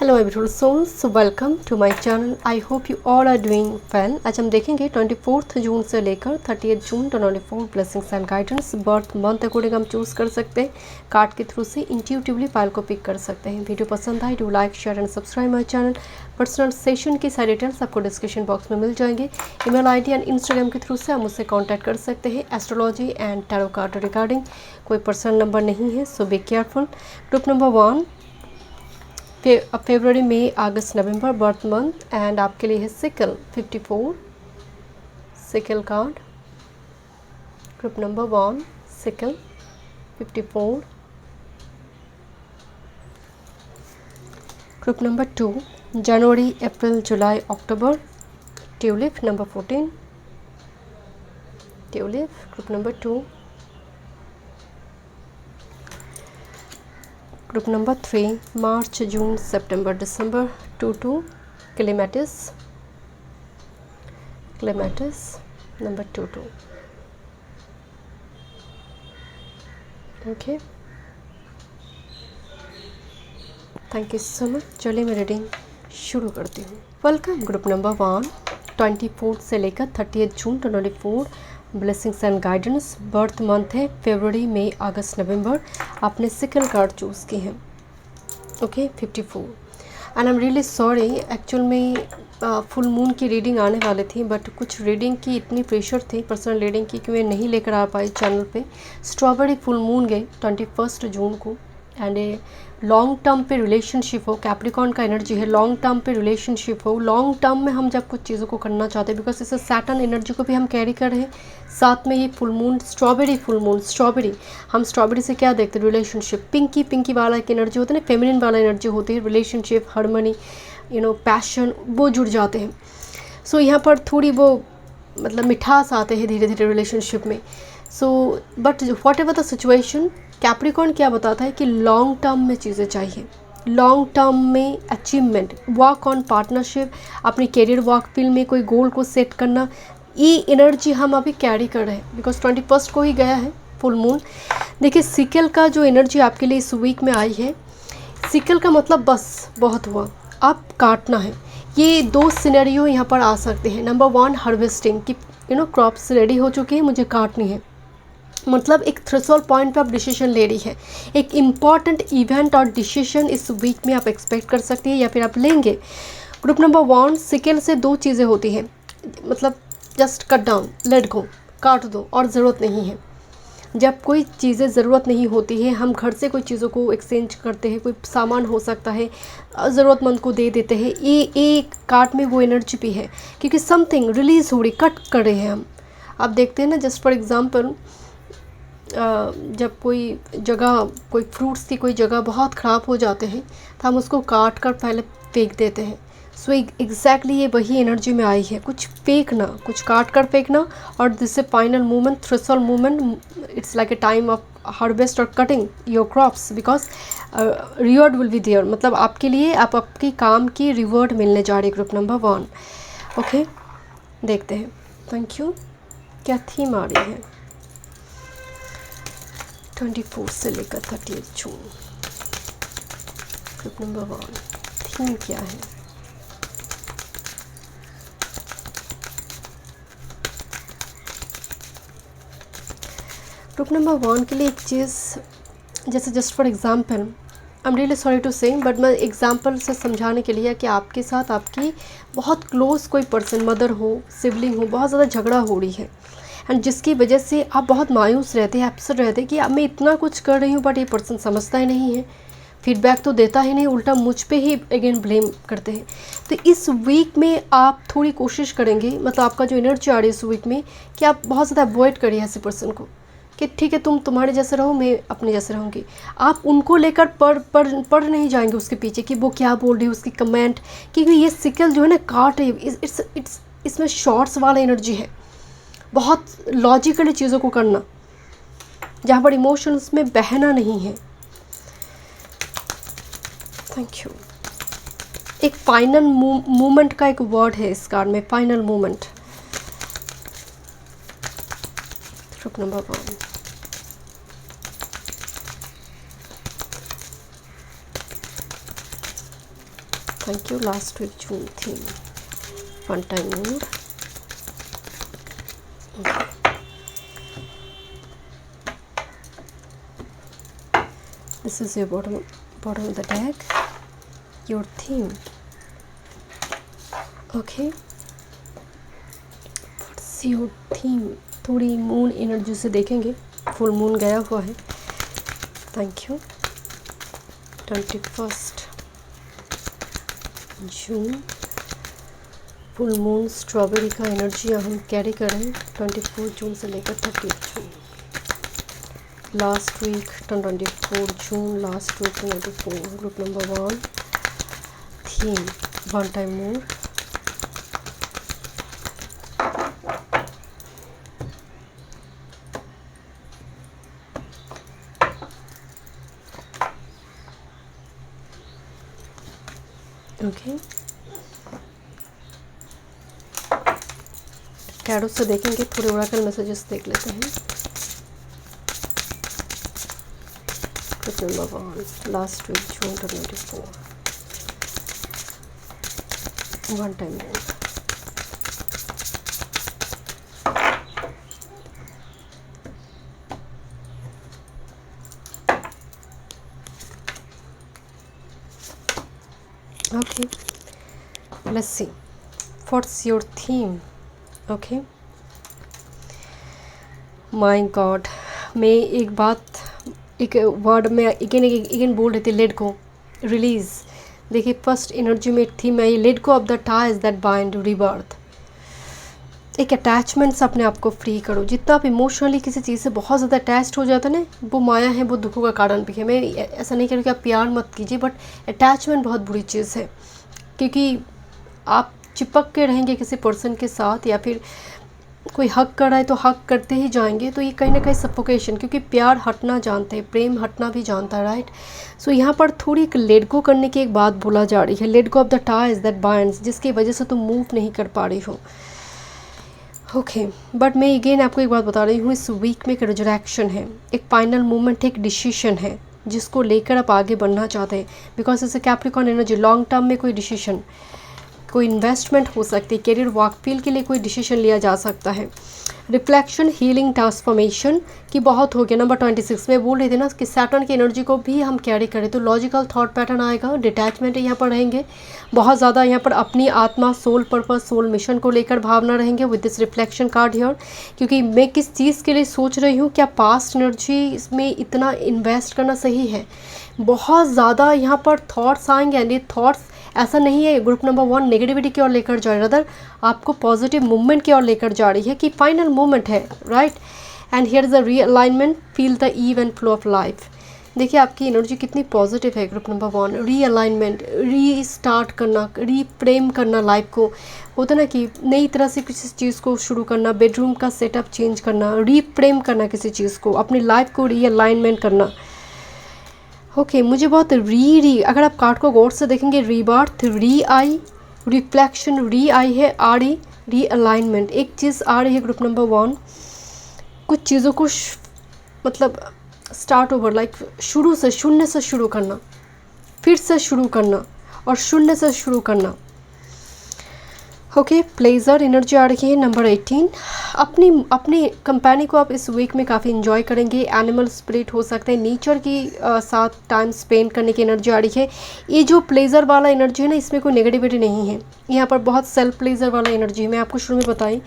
Hello everyone souls, welcome to my channel. I hope you all are doing well. आज हम देखेंगे 24 जून से लेकर 30 जून 2024 blessings and guidance. Birth month according हम चूज़ कर सकते हैं, कार्ड के थ्रू से इंट्यूटिवली फाइल को पिक कर सकते हैं। वीडियो पसंद आए do like share and subscribe my channel. Personal session की सारी डिटेल्स आपको डिस्क्रिप्शन बॉक्स में मिल जाएंगे। ईमेल आईडी एंड इंस्टाग्राम के थ्रू से आप मुझसे कॉन्टैक्ट कर सकते हैं astrology and tarot card regarding. कोई पर्सनल नंबर नहीं है, so be careful. Group number 1 फरवरी, मई, अगस्त, नवंबर बर्थ मंथ एंड आपके लिए है सिकल 54 सिकल कार्ड। ग्रुप नंबर 1 सिकल 54। ग्रुप नंबर 2 जनवरी, अप्रैल, जुलाई, अक्टूबर tulip number 14 tulip. Group number 2 group number 3 March, June, September, December 22 clematis number 22। Okay, thank you so much. चलिए मैं रीडिंग शुरू करती हूँ। वेलकम। ग्रुप नंबर 1 24 से लेकर 30 जून 2024 blessings and guidance. Birth month है फरवरी, मई, अगस्त, नवंबर। आपने सिकल कार्ड चूज़ की है। Okay 54 and I am really sorry. Actual में फुल मून की रीडिंग आने वाली थी, बट कुछ रीडिंग की इतनी प्रेशर थी पर्सनल रीडिंग की कि मैं नहीं लेकर आ पाई चैनल पे। स्ट्रॉबेरी फुल मून गई 21 जून को एंड ए लॉन्ग टर्म पे रिलेशनशिप हो, कैप्रिकॉर्न का एनर्जी है। लॉन्ग टर्म पे रिलेशनशिप हो, लॉन्ग टर्म में हम जब कुछ चीज़ों को करना चाहते हैं, बिकॉज इसे सैटर्न एनर्जी को भी हम कैरी कर रहे हैं। साथ में ये full moon strawberry full moon, strawberry हम स्ट्रॉबेरी से क्या देखते हैं? रिलेशनशिप। पिंकी वाला एक एनर्जी होता है ना, फेमिनिन वाला एनर्जी होती है। रिलेशनशिप, हार्मनी, पैशन, वो जुड़ जाते हैं। सो यहाँ पर थोड़ी वो मतलब मिठास आते हैं धीरे धीरे रिलेशनशिप में। So but what ever the situation, Capricorn क्या बताता है कि लॉन्ग टर्म में चीज़ें चाहिए, लॉन्ग टर्म में अचीवमेंट, वर्क ऑन पार्टनरशिप, अपनी कैरियर वर्क फील्ड में कोई गोल को सेट करना, ये एनर्जी हम अभी कैरी कर रहे हैं बिकॉज 21 को ही गया है फुल मून। देखिए सिकल का जो एनर्जी आपके लिए इस वीक में आई है, सिकल का मतलब बस बहुत हुआ, अब काटना है। ये दो सिनेरियो यहाँ पर आ सकते हैं। नंबर 1 हार्वेस्टिंग कि क्रॉप्स रेडी हो चुकी है, मुझे काटनी है, मतलब एक थ्रेशोल्ड पॉइंट पे आप डिसीजन ले रही है। एक इम्पॉर्टेंट इवेंट और डिसीजन इस वीक में आप एक्सपेक्ट कर सकती है या फिर आप लेंगे। ग्रुप नंबर 1 सिकल से दो चीज़ें होती हैं, मतलब just cut down, let go, काट दो और ज़रूरत नहीं है। जब कोई चीज़ें ज़रूरत नहीं होती है, हम घर से कोई चीज़ों को एक्सचेंज करते हैं, कोई सामान हो सकता है, ज़रूरतमंद को दे देते हैं। ये एक कार्ड में वो एनर्जी भी है क्योंकि समथिंग रिलीज़ हो रही, कट कर रहे हैं हम। आप देखते हैं ना, जस्ट फॉर एग्ज़ाम्पल जब कोई जगह, कोई फ्रूट्स की कोई जगह बहुत ख़राब हो जाते हैं तो हम उसको काट कर पहले फेंक देते हैं। सो एग्जैक्टली ये वही एनर्जी में आई है, कुछ फेंकना, कुछ काट कर फेंकना। और this a final movement, threshold movement, it's like a time of harvest और cutting your crops because reward will be there. मतलब आपके लिए आप आपकी काम की रिवॉर्ड मिलने जा रही है। ग्रुप नंबर 1 ओके, देखते हैं। Thank you. क्या थीम आ रही है 24 से लेकर 30 जून? ग्रुप नंबर 1 थीम क्या है? ग्रुप नंबर 1 के लिए एक चीज़, जैसे just for example, I am really sorry to say, but मैं एग्ज़ाम्पल से समझाने के लिए कि आपके साथ आपकी बहुत क्लोज कोई पर्सन, मदर हो, सिबलिंग हो, बहुत ज़्यादा झगड़ा हो रही है एंड जिसकी वजह से आप बहुत मायूस रहते हैं, अपसेट रहते हैं कि अब मैं इतना कुछ कर रही हूँ बट ये पर्सन समझता ही नहीं है, फीडबैक तो देता ही नहीं, उल्टा मुझ पे ही अगेन ब्लेम करते हैं। तो इस वीक में आप थोड़ी कोशिश करेंगे, मतलब आपका जो एनर्जी आ रही है इस वीक में, कि आप बहुत ज़्यादा अवॉइड करिए ऐसे पर्सन को कि ठीक है तुम तुम्हारे जैसे रहो, मैं अपने जैसे रहूँगी। आप उनको लेकर पढ़ नहीं जाएंगे उसके पीछे कि वो क्या बोल रही है, उसकी कमेंट, क्योंकि ये सिकल जो है ना काट है, इट्स इसमें शॉर्ट्स वाला एनर्जी है। बहुत लॉजिकली चीज़ों को करना, जहाँ पर इमोशंस में बहना नहीं है। Thank you. एक फाइनल मूवमेंट का एक वर्ड है इस कार्ड में, final movement. Group number 1 thank you. Last week June theme, one time mood. This is your bottom of the deck, your theme. Okay, what's your theme? थोड़ी moon energy से देखेंगे, full moon गया हुआ है। Thank you. 21 जून full moon strawberry का energy हम carry करें 24 जून से लेकर 30 जून। Last week 24 June, last week 24, group number 1 theme, one time mood. Okay, कैरो से देखेंगे, थोड़े ओरेकल मैसेजेस देख लेते हैं। Group number 1 last week June 24, one time mood. Okay, let's see what's your theme. Okay, my God, मैं एक word में अगेन बोल रही थी, लेट गो, रिलीज। देखिए फर्स्ट एनर्जी में थी मैं ये, let go of the ties that bind rebirth. एक अटैचमेंट से अपने आप को फ्री करो। जितना आप इमोशनली किसी चीज़ से बहुत ज़्यादा अटैच्ड हो जाते हैं ना, वो माया है, वो दुखों का कारण भी है। मैं ऐसा नहीं कह रही कि आप प्यार मत कीजिए, बट अटैचमेंट बहुत बुरी चीज़ है, क्योंकि आप चिपक के रहेंगे किसी पर्सन के साथ, या फिर कोई हक कर रहा है तो हक करते ही जाएंगे, तो ये कहीं ना कहीं सफोकेशन, क्योंकि प्यार हटना जानते हैं, प्रेम हटना भी जानता है, राइट। सो यहाँ पर थोड़ी एक लेट गो करने की एक बात बोला जा रही है, let go of the ties that binds, जिसकी वजह से तुम मूव नहीं कर पा रही हो। ओके, बट मैं अगेन आपको एक बात बता रही हूँ, इस वीक में एक रिजरेक्शन है, एक फाइनल मूवमेंट, एक डिसीजन है जिसको लेकर आप आगे बढ़ना चाहते हैं। बिकॉज इस कैप्रिकॉर्न एनर्जी, लॉन्ग टर्म में कोई डिसीजन, कोई इन्वेस्टमेंट हो सकती है, करियर वर्क फील्ड के लिए कोई डिसीजन लिया जा सकता है। रिफ्लेक्शन, हीलिंग, ट्रांसफॉर्मेशन की बहुत हो गया। नंबर 26 में बोल रहे थे ना कि सैटर्न की एनर्जी को भी हम कैरी करें, तो लॉजिकल थॉट पैटर्न आएगा, डिटैचमेंट यहाँ पर रहेंगे बहुत ज़्यादा, यहाँ पर अपनी आत्मा, सोल पर्पस, सोल मिशन को लेकर भावना रहेंगे with this reflection card here. क्योंकि मैं किस चीज़ के लिए सोच रही हूँ, क्या पास्ट एनर्जी इसमें इतना इन्वेस्ट करना सही है, बहुत ज़्यादा यहाँ पर थॉट्स आएंगे। एंड ये थॉट्स ऐसा नहीं है ग्रुप नंबर 1 नेगेटिविटी की ओर लेकर जा रही है, अदर आपको पॉजिटिव मूवमेंट की ओर लेकर जा रही है, कि फाइनल मूवमेंट है, right. And here is a realignment, feel the eve and flow of life. देखिए आपकी एनर्जी कितनी पॉजिटिव है ग्रुप नंबर 1। रीअलाइनमेंट, रीस्टार्ट करना, रीफ्रेम करना लाइफ को, होता ना कि नई तरह से किसी चीज़ को शुरू करना, बेडरूम का सेटअप चेंज करना, रीफ्रेम करना किसी चीज़ को, अपनी लाइफ को रीअलाइनमेंट करना। ओके, मुझे बहुत अगर आप कार्ड को गौर से देखेंगे, रीबर्थ, री आई, रिफ्लेक्शन, री आई है, आर री अलाइनमेंट। एक चीज़ आ रही है ग्रुप नंबर 1, कुछ चीज़ों को मतलब स्टार्ट ओवर, लाइक शुरू से, शून्य से शुरू करना, फिर से शुरू करना और शून्य से शुरू करना। ओके, प्लेजर एनर्जी आ रही है नंबर 18। अपनी कंपनी को आप इस वीक में काफ़ी इन्जॉय करेंगे। एनिमल स्पिरिट हो सकते हैं, नेचर की साथ टाइम स्पेंड करने की एनर्जी आ रही है। ये जो प्लेजर वाला एनर्जी है ना, इसमें कोई नेगेटिविटी नहीं है, यहाँ पर बहुत सेल्फ प्लेजर वाला एनर्जी है। मैं आपको शुरू में बताई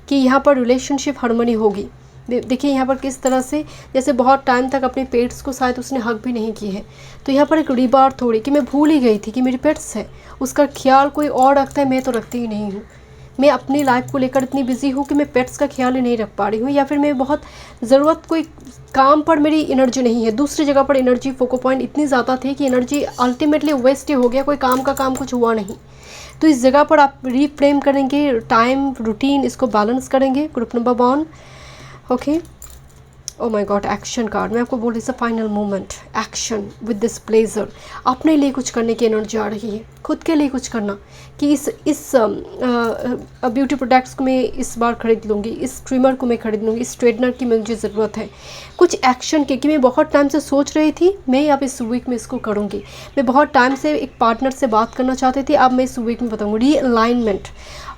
कि यहाँ पर रिलेशनशिप हार्मनी होगी। देखिए यहाँ पर किस तरह से, जैसे बहुत टाइम तक अपने पेट्स को शायद उसने हक भी नहीं की है, तो यहाँ पर एक रीबर्थ हो रही कि मैं भूल ही गई थी कि मेरी पेट्स है, उसका ख्याल कोई और रखता है, मैं तो रखती ही नहीं हूँ। मैं अपनी लाइफ को लेकर इतनी बिजी हूँ कि मैं पेट्स का ख्याल ही नहीं रख पा रही हूँ, या फिर मैं बहुत ज़रूरत, कोई काम पर मेरी एनर्जी नहीं है, दूसरी जगह पर एनर्जी, फोको पॉइंट इतनी ज़्यादा थी कि एनर्जी अल्टीमेटली वेस्ट ही हो गया, कोई काम का काम कुछ हुआ नहीं। तो इस जगह पर आप रीफ्रेम करेंगे, टाइम रूटीन इसको बैलेंस करेंगे group number 1। Okay, oh my God, action card. मैं आपको बोल रही थी final moment, action with this pleasure. अपने लिए कुछ करने की एनर्जी आ रही है, खुद के लिए कुछ करना कि इस ब्यूटी प्रोडक्ट्स को मैं इस बार ख़रीद लूँगी, इस ट्रिमर को मैं ख़रीद लूँगी, इस स्ट्रेटनर की मुझे ज़रूरत है। कुछ एक्शन की कि मैं बहुत टाइम से सोच रही थी मैं अब इस वीक में इसको करूँगी। मैं बहुत टाइम से एक पार्टनर से बात करना चाहती थी, अब मैं इस वीक में बताऊँगी। रीअलाइनमेंट,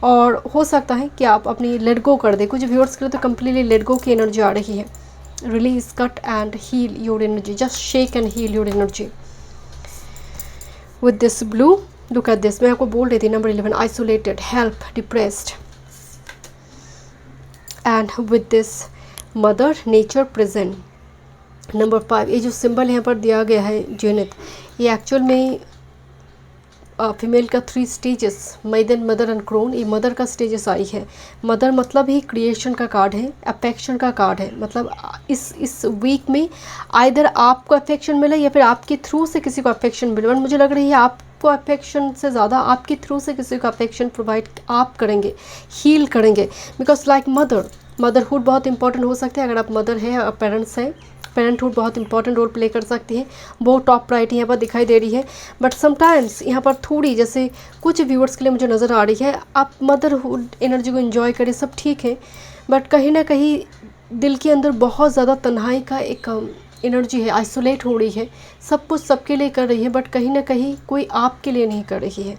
और हो सकता है कि आप अपनी लेट गो कर दें। कुछ व्यूअर्स के लिए तो कम्प्लीटली लेट गो की एनर्जी आ रही है। Release, cut and heal your energy, just shake and heal your energy with this blue. Look at this, मैं आपको बोल रही थी number 11, isolated, help, depressed, and with this mother nature present. Number 5, ये जो सिंबल यहाँ पर दिया गया है जेनिथ, ये एक्चुअल में फीमेल का 3 stages, maiden, mother and crown. ये मदर का स्टेजेस आई है। मदर मतलब ही क्रिएशन का कार्ड है, अफेक्शन का कार्ड है। मतलब इस वीक में आइदर आपको अफेक्शन मिले या फिर आपके थ्रू से किसी को अफेक्शन मिले। बट मुझे लग रही है आपको अफेक्शन से ज़्यादा आपके थ्रू से किसी को अफेक्शन प्रोवाइड आप करेंगे, हील करेंगे। बिकॉज लाइक मदरहुड बहुत इंपॉर्टेंट हो सकता है। अगर आप मदर है और पेरेंट्स हैं, पेरेंटहुड बहुत इंपॉर्टेंट रोल प्ले कर सकती है। बहुत टॉप प्रायोरिटी यहाँ पर दिखाई दे रही है। बट समटाइम्स यहाँ पर थोड़ी, जैसे कुछ व्यूअर्स के लिए मुझे नज़र आ रही है, आप मदरहुड एनर्जी को एंजॉय करें, सब ठीक है, बट कहीं ना कहीं दिल के अंदर बहुत ज़्यादा तन्हाई का एक एनर्जी है, आइसोलेट हो रही है। सब कुछ सबके लिए कर रही है, बट कहीं ना कहीं कोई आपके लिए नहीं कर रही है।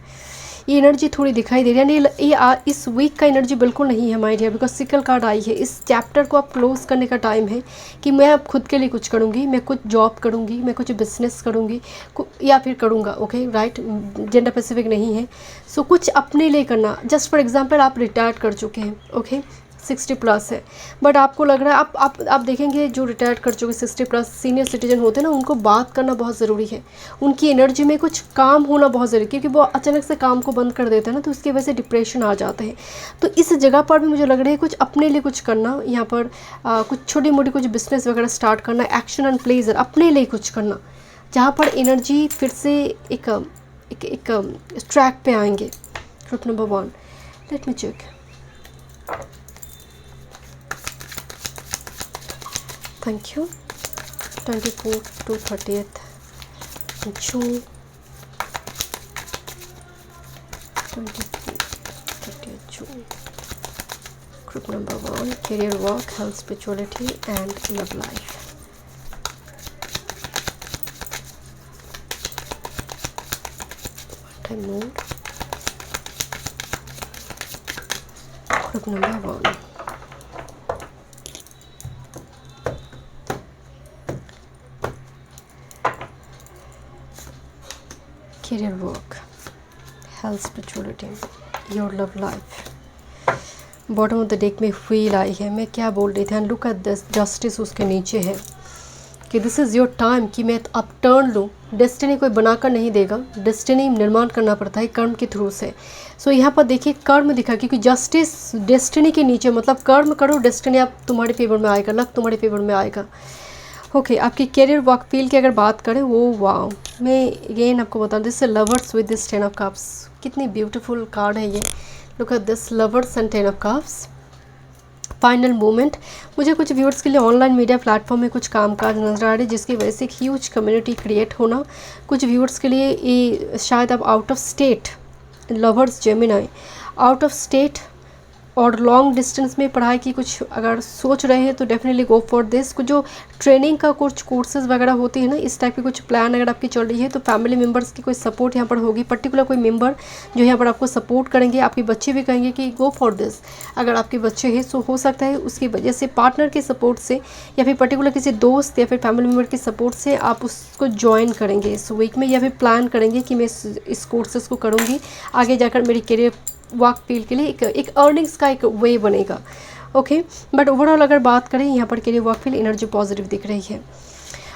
ये एनर्जी थोड़ी दिखाई दे रही है। ये इस वीक का एनर्जी बिल्कुल नहीं है my dear, because sickle card आई है। इस चैप्टर को आप क्लोज करने का टाइम है कि मैं अब खुद के लिए कुछ करूँगी, मैं कुछ जॉब करूँगी, मैं कुछ बिजनेस करूँगी या फिर करूँगा। ओके राइट, जेंडर स्पेसिफिक नहीं है। सो कुछ अपने लिए करना। जस्ट फॉर एग्जांपल आप रिटायर कर चुके हैं, ओके 60 प्लस है, बट आपको लग रहा है आप देखेंगे जो रिटायर कर चुके 60 प्लस सीनियर सिटीजन होते हैं ना, उनको बात करना बहुत ज़रूरी है। उनकी एनर्जी में कुछ काम होना बहुत ज़रूरी है, क्योंकि वो अचानक से काम को बंद कर देते हैं ना, तो उसकी वजह से डिप्रेशन आ जाते हैं। तो इस जगह पर भी मुझे लग रहा है कुछ अपने लिए कुछ करना, यहाँ पर कुछ छोटी मोटी कुछ बिजनेस वगैरह स्टार्ट करना, एक्शन एंड प्लेजर, अपने लिए कुछ करना, जहाँ पर एनर्जी फिर से एक ट्रैक पे आएंगे। Group number 1, let me check. Thank you. 24th to 30th June. 24th, 30th June. Group number 1, career, work, health, spirituality, and love life. What time mood? Group number 1. Career, work, health, spirituality, your love life. Bottom of the deck में wheel आई है। मैं क्या बोल रही थी, and look at this, justice उसके नीचे है कि दिस इज़ योर टाइम कि मैं अब टर्न लूँ। डेस्टिनी कोई बनाकर नहीं देगा, डेस्टिनी निर्माण करना पड़ता है कर्म के थ्रू से। सो यहाँ पर देखिए कर्म दिखा, क्योंकि जस्टिस डेस्टिनी के नीचे, मतलब कर्म करो, डेस्टिनी अब तुम्हारे फेवर में आएगा, लक तुम्हारे फेवर में आएगा। ओके आपकी कैरियर वर्क फील्ड की अगर बात करें, वो वाओ, मैं अगेन आपको बता दूँ, this lovers with this 10 of cups. कितनी ब्यूटीफुल कार्ड है ये। Look at this, lovers and 10 of cups. Final moment. मुझे कुछ व्यूअर्स के लिए ऑनलाइन मीडिया प्लेटफॉर्म में कुछ कामकाज नजर आ रहे हैं, जिसकी वजह से एक ह्यूज कम्युनिटी क्रिएट होना। कुछ व्यूअर्स के लिए ये शायद अब out of state, lovers Gemini, out of state और लॉन्ग डिस्टेंस में पढ़ाई की कुछ अगर सोच रहे हैं तो डेफिनेटली गो फॉर दिस। कुछ जो ट्रेनिंग का कुछ कोर्सेज वगैरह होती है ना, इस टाइप की कुछ प्लान अगर आपकी चल रही है, तो फैमिली मेम्बर्स की कोई सपोर्ट यहाँ पर होगी, पर्टिकुलर कोई मेंबर जो यहाँ पर आपको सपोर्ट करेंगे। आपके बच्चे भी कहेंगे कि गो फॉर दिस। अगर आपके बच्चे हैं तो हो सकता है उसकी वजह से, पार्टनर के सपोर्ट से या फिर पर्टिकुलर किसी दोस्त या फिर फैमिली मेम्बर के सपोर्ट से आप उसको ज्वाइन करेंगे इस वीक में, या फिर प्लान करेंगे कि मैं इस कोर्सेज को करूँगी, आगे जाकर मेरी करियर वर्क फील्ड के लिए एक अर्निंग्स का एक वे बनेगा। ओके बट ओवरऑल अगर बात करें, यहाँ पर के लिए वर्क फील्ड एनर्जी पॉजिटिव दिख रही है।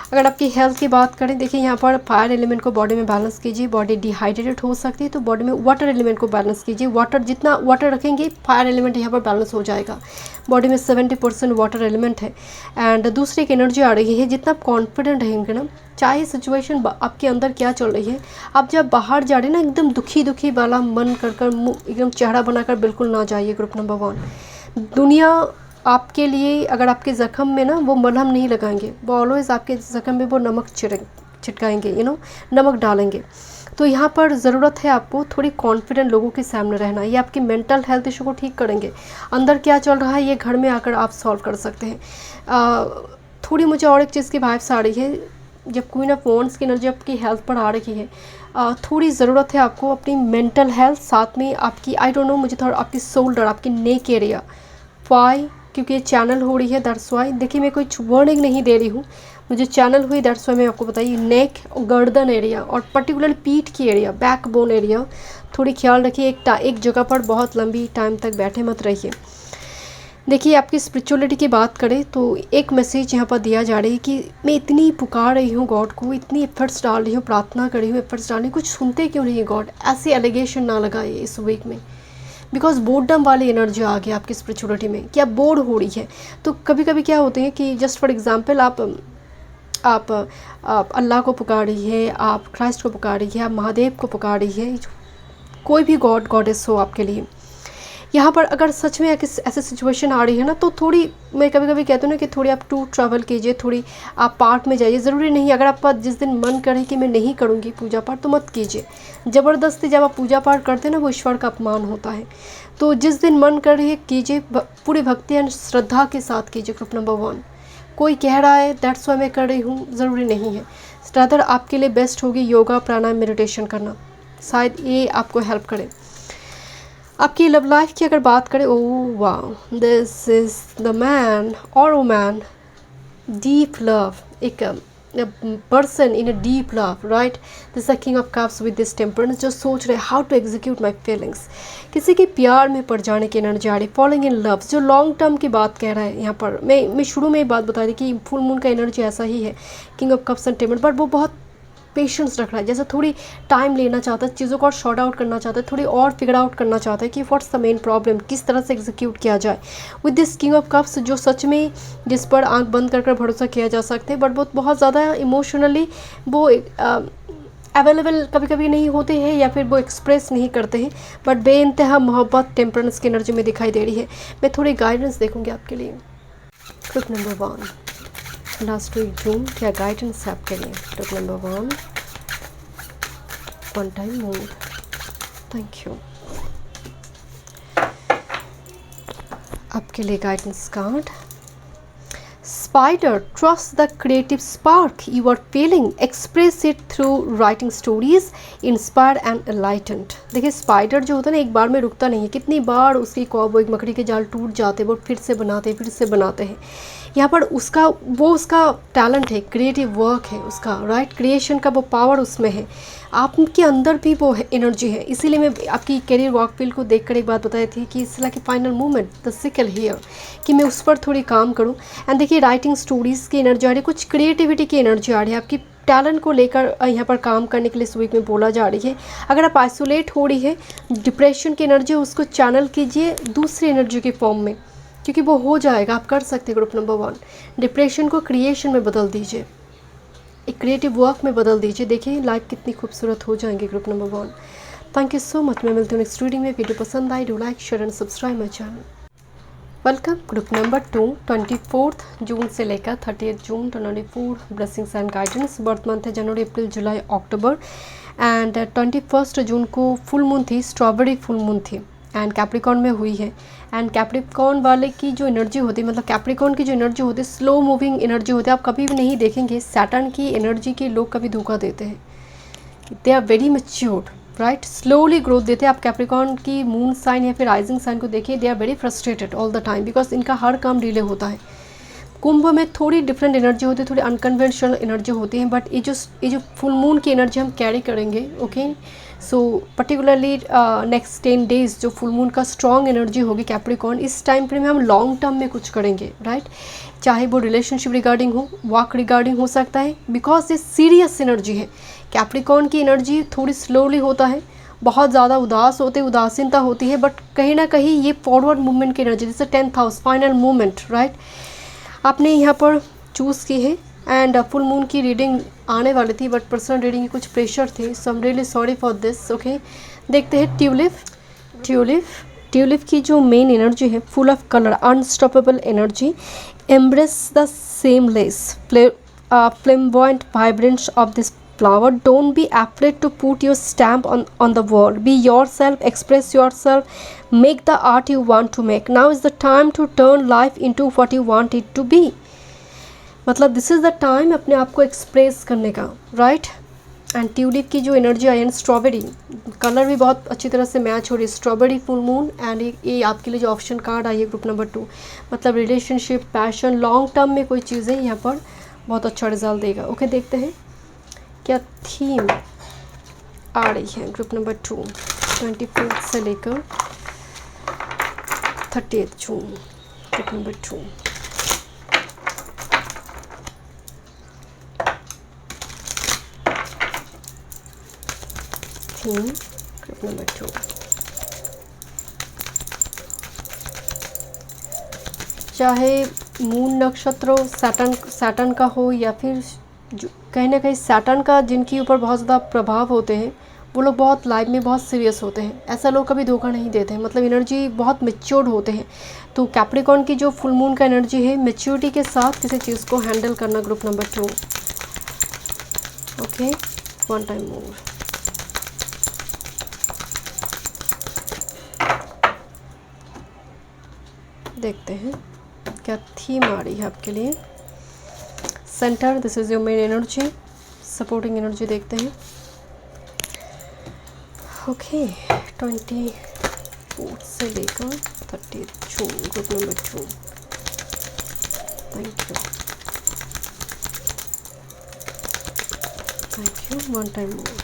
अगर आपकी हेल्थ की बात करें, देखिए यहाँ पर फायर एलिमेंट को बॉडी में बैलेंस कीजिए। बॉडी डिहाइड्रेटेड हो सकती है तो बॉडी में वाटर एलिमेंट को बैलेंस कीजिए। वाटर, जितना वाटर रखेंगे फायर एलिमेंट यहाँ पर बैलेंस हो जाएगा। बॉडी में 70% वाटर एलिमेंट है। एंड दूसरी एक एनर्जी आ रही है, जितना आप कॉन्फिडेंट रहेंगे ना, चाहे सिचुएशन आपके अंदर क्या चल रही है, आप जब बाहर जा रहे हैं ना, एकदम दुखी वाला मन कर एकदम चेहरा बनाकर बिल्कुल ना जाइए। ग्रुप नंबर 1, दुनिया आपके लिए, अगर आपके ज़ख़म में ना वो मलहम नहीं लगाएंगे, वो ऑलवेज़ आपके ज़ख़म में वो नमक छिटकाएंगे, नमक डालेंगे। तो यहाँ पर ज़रूरत है आपको थोड़ी कॉन्फिडेंट लोगों के सामने रहना। ये आपकी मेंटल हेल्थ इशू को ठीक करेंगे। अंदर क्या चल रहा है ये घर में आकर आप सॉल्व कर सकते हैं। थोड़ी मुझे और एक चीज़ की वाइब्स आ रही है, जब क्वीन ऑफ वॉन्ड्स की एनर्जी आपकी हेल्थ पर आ रही है, थोड़ी ज़रूरत है आपको अपनी मेंटल हेल्थ, साथ में आपकी आई डोंट नो, मुझे थोड़ा आपकी शोल्डर, आपकी नेक एरिया, वाई, क्योंकि ये चैनल हो रही है दैट्स वाई। देखिए मैं कोई वार्निंग नहीं दे रही हूँ, मुझे चैनल हुई दैट्स वाई मैं आपको बताइए। नेक, गर्दन एरिया और पर्टिकुलर पीठ की एरिया, बैक बोन एरिया, थोड़ी ख्याल रखिए। एक जगह पर बहुत लंबी टाइम तक बैठे मत रहिए। देखिए आपकी स्पिरिचुअलिटी की बात करें तो एक मैसेज यहाँ पर दिया जा रही है कि मैं इतनी पुकार रही हूँ गॉड को, इतनी एफर्ट्स डाल रही हूँ, प्रार्थना कर रही हूँ, एफर्ट्स डाल रही हूँ, कुछ सुनते क्यों नहीं गॉड। ऐसे एलिगेशन ना लगाइए इस वीक में, बिकॉज बोर्डम वाली एनर्जी आ गई आपकी स्पिरिचुअलिटी में कि आप बोर हो रही है। तो कभी कभी क्या होते हैं कि जस्ट फॉर एग्जांपल आप अल्लाह को पुकार रही है, आप क्राइस्ट को पुकार रही है, आप महादेव को पुकार रही है, कोई भी गॉड गॉडेस हो आपके लिए। यहाँ पर अगर सच में ऐसी सिचुएशन आ रही है ना, तो थोड़ी, मैं कभी कभी कहती हूँ ना कि थोड़ी आप टू ट्रैवल कीजिए, थोड़ी आप पार्क में जाइए। ज़रूरी नहीं, अगर आपका जिस दिन मन करे कि मैं नहीं करूँगी पूजा पाठ तो मत कीजिए। ज़बरदस्ती जब आप पूजा पाठ करते हैं ना, वो ईश्वर का अपमान होता है। तो जिस दिन मन कर रही है कीजिए, पूरी भक्ति एंड श्रद्धा के साथ कीजिए। ग्रुप नंबर 1, कोई कह रहा है दैट्स वाई मैं कर रही हूँ, ज़रूरी नहीं है। रादर आपके लिए बेस्ट होगी योगा, प्राणायाम, मेडिटेशन करना, शायद ये आपको हेल्प करे। आपकी लव लाइफ की अगर बात करें, oh wow, this is the man और वुमन, डीप लव, एक person in a deep love, right. This the king of cups with this temperance, जो सोच रहे how to execute my feelings, किसी के प्यार में पड़ जाने की एनर्जी आ रही, फॉलोइंग इन लव, जो लॉन्ग टर्म की बात कह रहा है। यहाँ पर मैं शुरू में ये बात बता रही कि फुल मून का एनर्जी ऐसा ही है, king of cups and temperance, but वो बहुत पेशेंस रख रहा है, जैसे थोड़ी टाइम लेना चाहता है, चीज़ों को और शॉर्ट आउट करना चाहता है, थोड़ी और फिगर आउट करना चाहता है कि व्हाट्स द मेन प्रॉब्लम, किस तरह से एग्जीक्यूट किया जाए with this king of cups, जो सच में जिस पर आंख बंद कर भरोसा किया जा सकते हैं, बट वो बहुत ज़्यादा इमोशनली वो अवेलेबल कभी कभी नहीं होते हैं, या फिर वो एक्सप्रेस नहीं करते हैं, बट बेइंतहा मोहब्बत टेम्परेंस की एनर्जी में दिखाई दे रही है। मैं थोड़ी गाइडेंस देखूँगी आपके लिए। Group number 1, last week June, क्या गाइडेंस है आपके लिए। Group number 1, one time mood, thank you. आपके लिए guidance card, spider, trust the creative spark you are feeling, express it through writing stories, inspire and enlightened. देखिए spider जो होता है ना, एक बार में रुकता नहीं है, कितनी बार उसकी कॉब, एक मकड़ी के जाल टूट जाते हैं, वो फिर से बनाते हैं। यहाँ पर उसका टैलेंट है, क्रिएटिव वर्क है उसका, राइट, क्रिएशन का वो पावर उसमें है, आपके अंदर भी वो एनर्जी है। इसीलिए मैं आपकी करियर वर्क फील्ड को देखकर एक बात बताई थी कि it's like a final movement, the sickle here, कि मैं उस पर थोड़ी काम करूँ। एंड देखिए राइटिंग स्टोरीज़ की एनर्जी आ रही है, कुछ क्रिएटिविटी की एनर्जी आ रही है, आपकी टैलेंट को लेकर यहाँ पर काम करने के लिए इस वीक में बोला जा रही है। अगर आप आइसोलेट हो रही है, डिप्रेशन की एनर्जी, उसको चैनल कीजिए दूसरी एनर्जी के फॉर्म में, क्योंकि वो हो जाएगा, आप कर सकते हैं। ग्रुप नंबर 1, डिप्रेशन को क्रिएशन में बदल दीजिए, एक क्रिएटिव वर्क में बदल दीजिए, देखिए लाइफ कितनी खूबसूरत हो जाएंगी। Group number 1, thank you so much. मैं मिलती हूँ नेक्स्ट रीडिंग में। वीडियो पसंद आई, do like, share and subscribe my channel. Welcome. Group number 2, 24 जून से लेकर 30 जून 2024, blessings and guidance. Birth month है जनवरी, अप्रैल, जुलाई, अक्टूबर एंड 21 जून को फुल मून थी, स्ट्रॉबेरी फुल मून थी एंड कैप्रिकॉर्न में हुई है। एंड कैप्रिकॉर्न वाले की जो एनर्जी होती है, मतलब कैप्रिकॉर्न की जो एनर्जी होती है, स्लो मूविंग एनर्जी होती है। आप कभी भी नहीं देखेंगे सैटर्न की एनर्जी के लोग कभी धोखा देते हैं, they are very matured, right, slowly growth देते हैं। आप कैप्रिकॉर्न की मून साइन या फिर राइजिंग साइन को देखिए, they are very frustrated all the time, because इनका हर काम डिले होता है। कुंभ में थोड़ी डिफरेंट एनर्जी होती है, थोड़ी अनकन्वेंशनल एनर्जी होती है, बट ये जो फुल मून की एनर्जी हम कैरी करेंगे, okay. So particularly next 10 days जो फुल मून का स्ट्रॉन्ग एनर्जी होगी कैप्रिकॉर्न, इस टाइम फ्रेम में हम लॉन्ग टर्म में कुछ करेंगे, राइट, चाहे वो रिलेशनशिप रिगार्डिंग हो, वर्क रिगार्डिंग हो सकता है, बिकॉज ये सीरियस एनर्जी है। कैप्रिकॉर्न की एनर्जी थोड़ी स्लोली होता है, बहुत ज़्यादा उदासीनता होती है, बट कहीं ना कहीं ये फॉरवर्ड मूवमेंट की एनर्जी, जैसे 10th house, final movement, right, आपने यहाँ पर चूज़ की है। एंड फुल मून की रीडिंग आने वाली थी, बट पर्सनल रीडिंग की कुछ प्रेशर थी, so I am really sorry for this, okay. देखते हैं ट्यूलिप, ट्यूलिप की जो मेन एनर्जी है, full of colour, unstoppable energy, embrace the seamless flamboyant vibrance of this flower. Don't be afraid to put your stamp on the world. Be yourself, express yourself, make the art you want to make. Now is the time to turn life into what you want it to be. मतलब this is the time अपने आप को express करने का, right. And tulip की जो energy आई है, strawberry colour भी बहुत अच्छी तरह से मैच हो रही है, स्ट्रॉबेरी, फुल मून, एंड ये आपके लिए जो ऑप्शन कार्ड आई है ग्रुप नंबर 2, मतलब रिलेशनशिप, पैशन, लॉन्ग टर्म में कोई चीज़ें यहाँ पर बहुत अच्छा रिजल्ट देगा। ओके, देखते हैं क्या थीम आ रही है ग्रुप नंबर 2 24 से लेकर 30 जून। Group number 2 theme group number 2। चाहे मून नक्षत्र सैटर्न का हो, या फिर कहीं ना कहीं सैटर्न का जिनके ऊपर बहुत ज़्यादा प्रभाव होते हैं, वो लोग बहुत लाइफ में बहुत सीरियस होते हैं। ऐसा लोग कभी धोखा नहीं देते हैं, मतलब एनर्जी बहुत मैच्योर्ड होते हैं। तो कैप्रिकॉर्न की जो फुल मून का एनर्जी है, मैच्योरिटी के साथ किसी चीज़ को हैंडल करना group number 2। Okay, one time more. देखते हैं क्या थीम आ रही है आपके लिए। Centre, this is your main energy, supporting energy देखते हैं। ओके, 24 से लेकर 30 जून, group number 2। Thank you, one time more.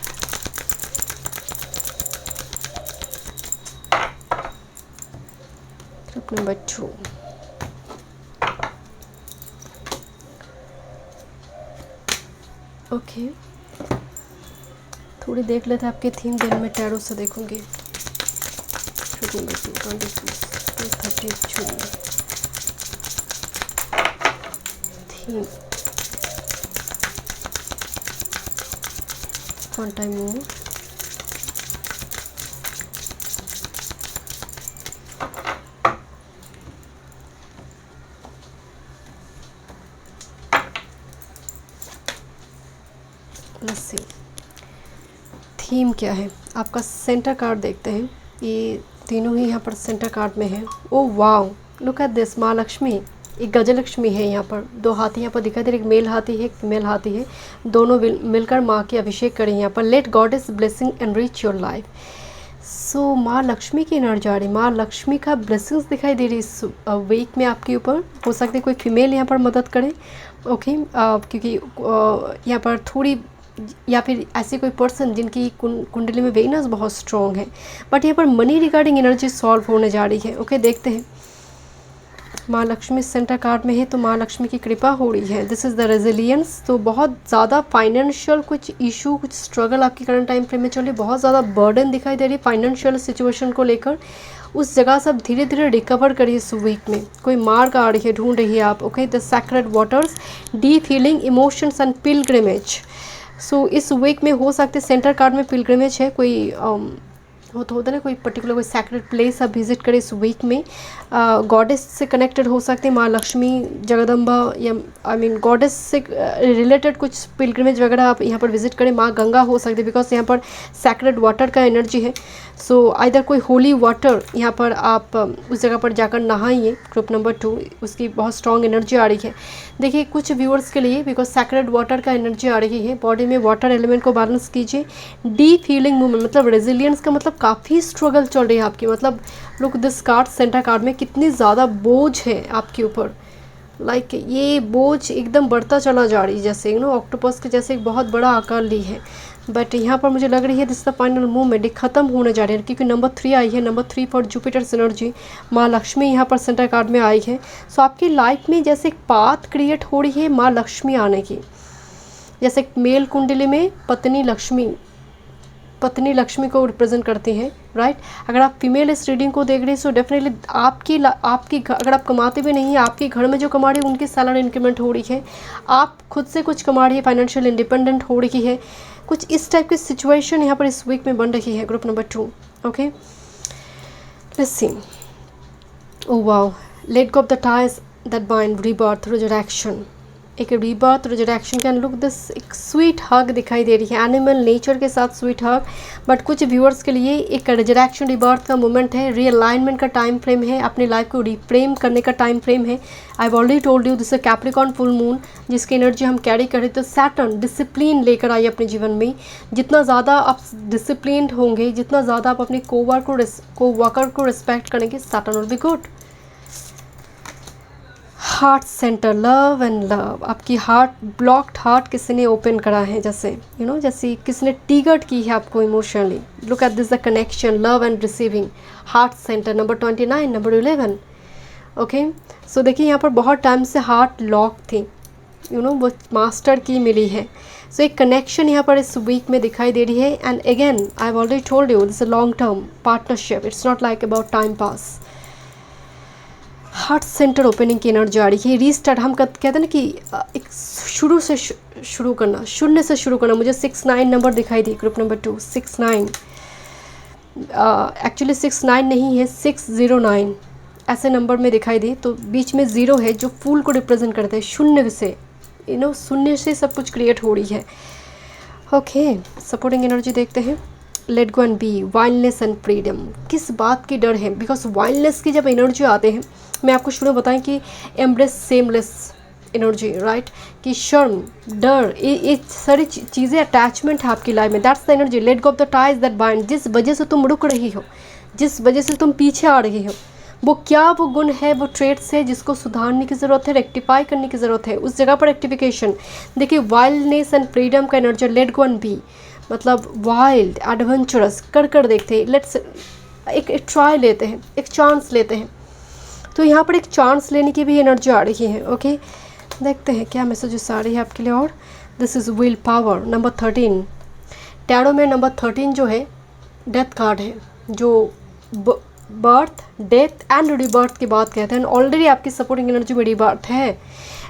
Group number 2। Okay, थोड़ी देख लेते हैं आपकी थीम, दिन में टैरो से देखूंगी। ग्रुप नंबर 2 22 30 जून theme, one time more. Theme क्या है आपका? सेंटर कार्ड देखते हैं, ये तीनों ही यहाँ पर सेंटर कार्ड में है। Oh wow, look at this, माँ लक्ष्मी, एक गजलक्ष्मी है यहाँ पर, 2 हाथी यहाँ पर दिखाई दे रहे, एक मेल हाथी है, एक फीमेल हाथी है, दोनों मिलकर माँ की अभिषेक करें यहाँ पर। Let goddess blessing enrich your life. So माँ लक्ष्मी की एनर्जी आ रही, माँ लक्ष्मी का ब्लेसिंग्स दिखाई दे रही इस वीक में आपके ऊपर। हो सकती है कोई फीमेल यहाँ पर मदद करे, ओके, क्योंकि यहाँ पर थोड़ी, या फिर ऐसे कोई पर्सन जिनकी कुंडली में वेनस बहुत स्ट्रॉन्ग है, बट यहाँ पर मनी रिगार्डिंग एनर्जी सॉल्व होने जा रही है। ओके, देखते हैं। माँ लक्ष्मी सेंटर कार्ड में है, तो माँ लक्ष्मी की कृपा हो रही है। This is the resilience. तो बहुत ज़्यादा फाइनेंशियल कुछ इशू, कुछ स्ट्रगल आपकी करंट टाइम फ्रेम में चल रही, बहुत ज़्यादा बर्डन दिखाई दे रही है फाइनेंशियल सिचुएशन को लेकर। उस जगह से आप धीरे धीरे रिकवर करिए इस वीक में। कोई मार्ग आ रही है, ढूंढ रही है आप। Okay, the sacred waters, deep healing, emotions and pilgrimage. So इस वीक में हो सकते सेंटर कार्ड में पिलग्रिमेज है, कोई होता है ना, कोई पर्टिकुलर कोई सैक्रेड प्लेस आप विजिट करें इस वीक में। गॉडेस से कनेक्टेड हो सकते हैं, माँ लक्ष्मी, जगदम्बा, या आई मीन गॉडेस से रिलेटेड कुछ पिलग्रिमेज वगैरह आप यहाँ पर विजिट करें। माँ गंगा हो सकती है, बिकॉज यहाँ पर सैक्रेड वाटर का एनर्जी है। सो आइदर कोई होली वाटर यहाँ पर आप उस जगह पर जाकर नहाइए। ग्रुप नंबर 2, उसकी बहुत स्ट्रॉन्ग एनर्जी आ रही है। देखिए कुछ व्यूअर्स के लिए, बिकॉज सैक्रेड वाटर का एनर्जी आ रही है, बॉडी में वाटर एलिमेंट को बैलेंस कीजिए। डीप हीलिंग मूवमेंट, मतलब रेजिलियंस का मतलब काफ़ी स्ट्रगल चल रही है आपकी, मतलब look this card, centre card में कितनी ज़्यादा बोझ है आपके ऊपर। लाइक ये बोझ एकदम बढ़ता चला जा रही है, जैसे ऑक्टोपस के जैसे एक बहुत बड़ा आकार ली है। बट यहाँ पर मुझे लग रही है दिस द फाइनल मूवमेंट, ख़त्म होने जा रही है, क्योंकि नंबर 3 आई है। नंबर 3 फॉर जुपिटर्स एनर्जी, माँ लक्ष्मी यहाँ पर सेंटर कार्ड में आई है। सो आपकी लाइफ में जैसे एक पाथ क्रिएट हो रही है माँ लक्ष्मी आने की। जैसे एक मेल कुंडली में पत्नी लक्ष्मी को रिप्रेजेंट करती हैं, राइट। अगर आप फीमेल इस रीडिंग को देख रहे हैं, सो डेफिनेटली आपकी अगर आप कमाते भी नहीं हैं, आपके घर में जो कमा रही है उनकी सैलरी इंक्रीमेंट हो रही है, आप खुद से कुछ कमा रही है, फाइनेंशियल इंडिपेंडेंट हो रही है। कुछ इस टाइप की सिचुएशन यहाँ पर इस वीक में बन रही है। Group number 2, okay. Let's see. Oh wow. Let go of the ties that bind, rebirth, resurrection. एक rebirth resurrection can look this, एक स्वीट हग दिखाई दे रही है एनिमल नेचर के साथ स्वीट हग, बट कुछ व्यूअर्स के लिए एक रिजरेक्शन रीबर्थ का मोमेंट है, रीअलाइनमेंट का टाइम फ्रेम है, अपनी लाइफ को रिफ्रेम करने का टाइम फ्रेम है. आई have already told you this Capricorn full moon जिसकी एनर्जी हम कैरी कर रहे थे. सैटर्न डिसिप्लिन लेकर आइए अपने जीवन में. जितना ज़्यादा आप डिसिप्लिन होंगे, जितना ज़्यादा आप अपने कोवर्कर को रिस्पेक्ट करेंगे, Saturn will be good. Heart centre, love and love. आपकी हार्ट, ब्लॉक्ड हार्ट किसी ने ओपन करा है, जैसे जैसे किसी ने टिगर्ड की है आपको emotionally. Look at this the connection, love and receiving. Heart centre number 29, number 11. Okay, so देखिए यहाँ पर बहुत टाइम से हार्ट लॉक थी, वो मास्टर की मिली है. सो एक कनेक्शन यहाँ पर इस वीक में दिखाई दे रही है. And again I have already told you this a long term partnership. It's not like about time pass. Heart centre opening की एनर्जी आ रही है. रीस्टार्ट, हम कहते हैं ना कि एक शुरू से शुरू करना, शून्य से शुरू करना. मुझे 69 नंबर दिखाई दी, ग्रुप नंबर 2, 69. एक्चुअली 69 नहीं है, 609 ऐसे नंबर में दिखाई दी. तो बीच में ज़ीरो है जो फूल को रिप्रेजेंट करते हैं. शून्य से शून्य से सब कुछ क्रिएट हो रही है. ओके, सपोर्टिंग एनर्जी देखते हैं. Let go and be, wildness and freedom. किस बात की डर है? बिकॉज वाइल्डनेस की जब एनर्जी आते हैं, मैं आपको शुरू में बताएं कि एम्ब्रेस सेमलेस एनर्जी, राइट, कि शर्म, डर, ये सारी चीज़ें अटैचमेंट है आपकी लाइफ में. That's the energy. Let go of the ties that bind. जिस वजह से तुम रुक रही हो, जिस वजह से तुम पीछे आ रही हो, वो क्या, वो गुण है, वो ट्रेट्स है जिसको सुधारने की ज़रूरत है, रेक्टिफाई करने की ज़रूरत है. उस जगह पर रेक्टिफिकेशन. देखिए, वाइल्डनेस एंड फ्रीडम का energy. Let go and be मतलब वाइल्ड, एडवेंचरस, कर देखते हैं. लेट्स एक ट्राई लेते हैं, एक चांस लेते हैं. तो यहाँ पर एक चांस लेने की भी एनर्जी आ रही है. ओके, देखते हैं क्या मैसेजेस आ रही है आपके लिए. और this is will power number 13. Tarot में नंबर 13 जो है डेथ कार्ड है, जो बर्थ, डेथ एंड रीबर्थ की बात कहते हैं. ऑलरेडी आपकी सपोर्टिंग एनर्जी में रीबर्थ है.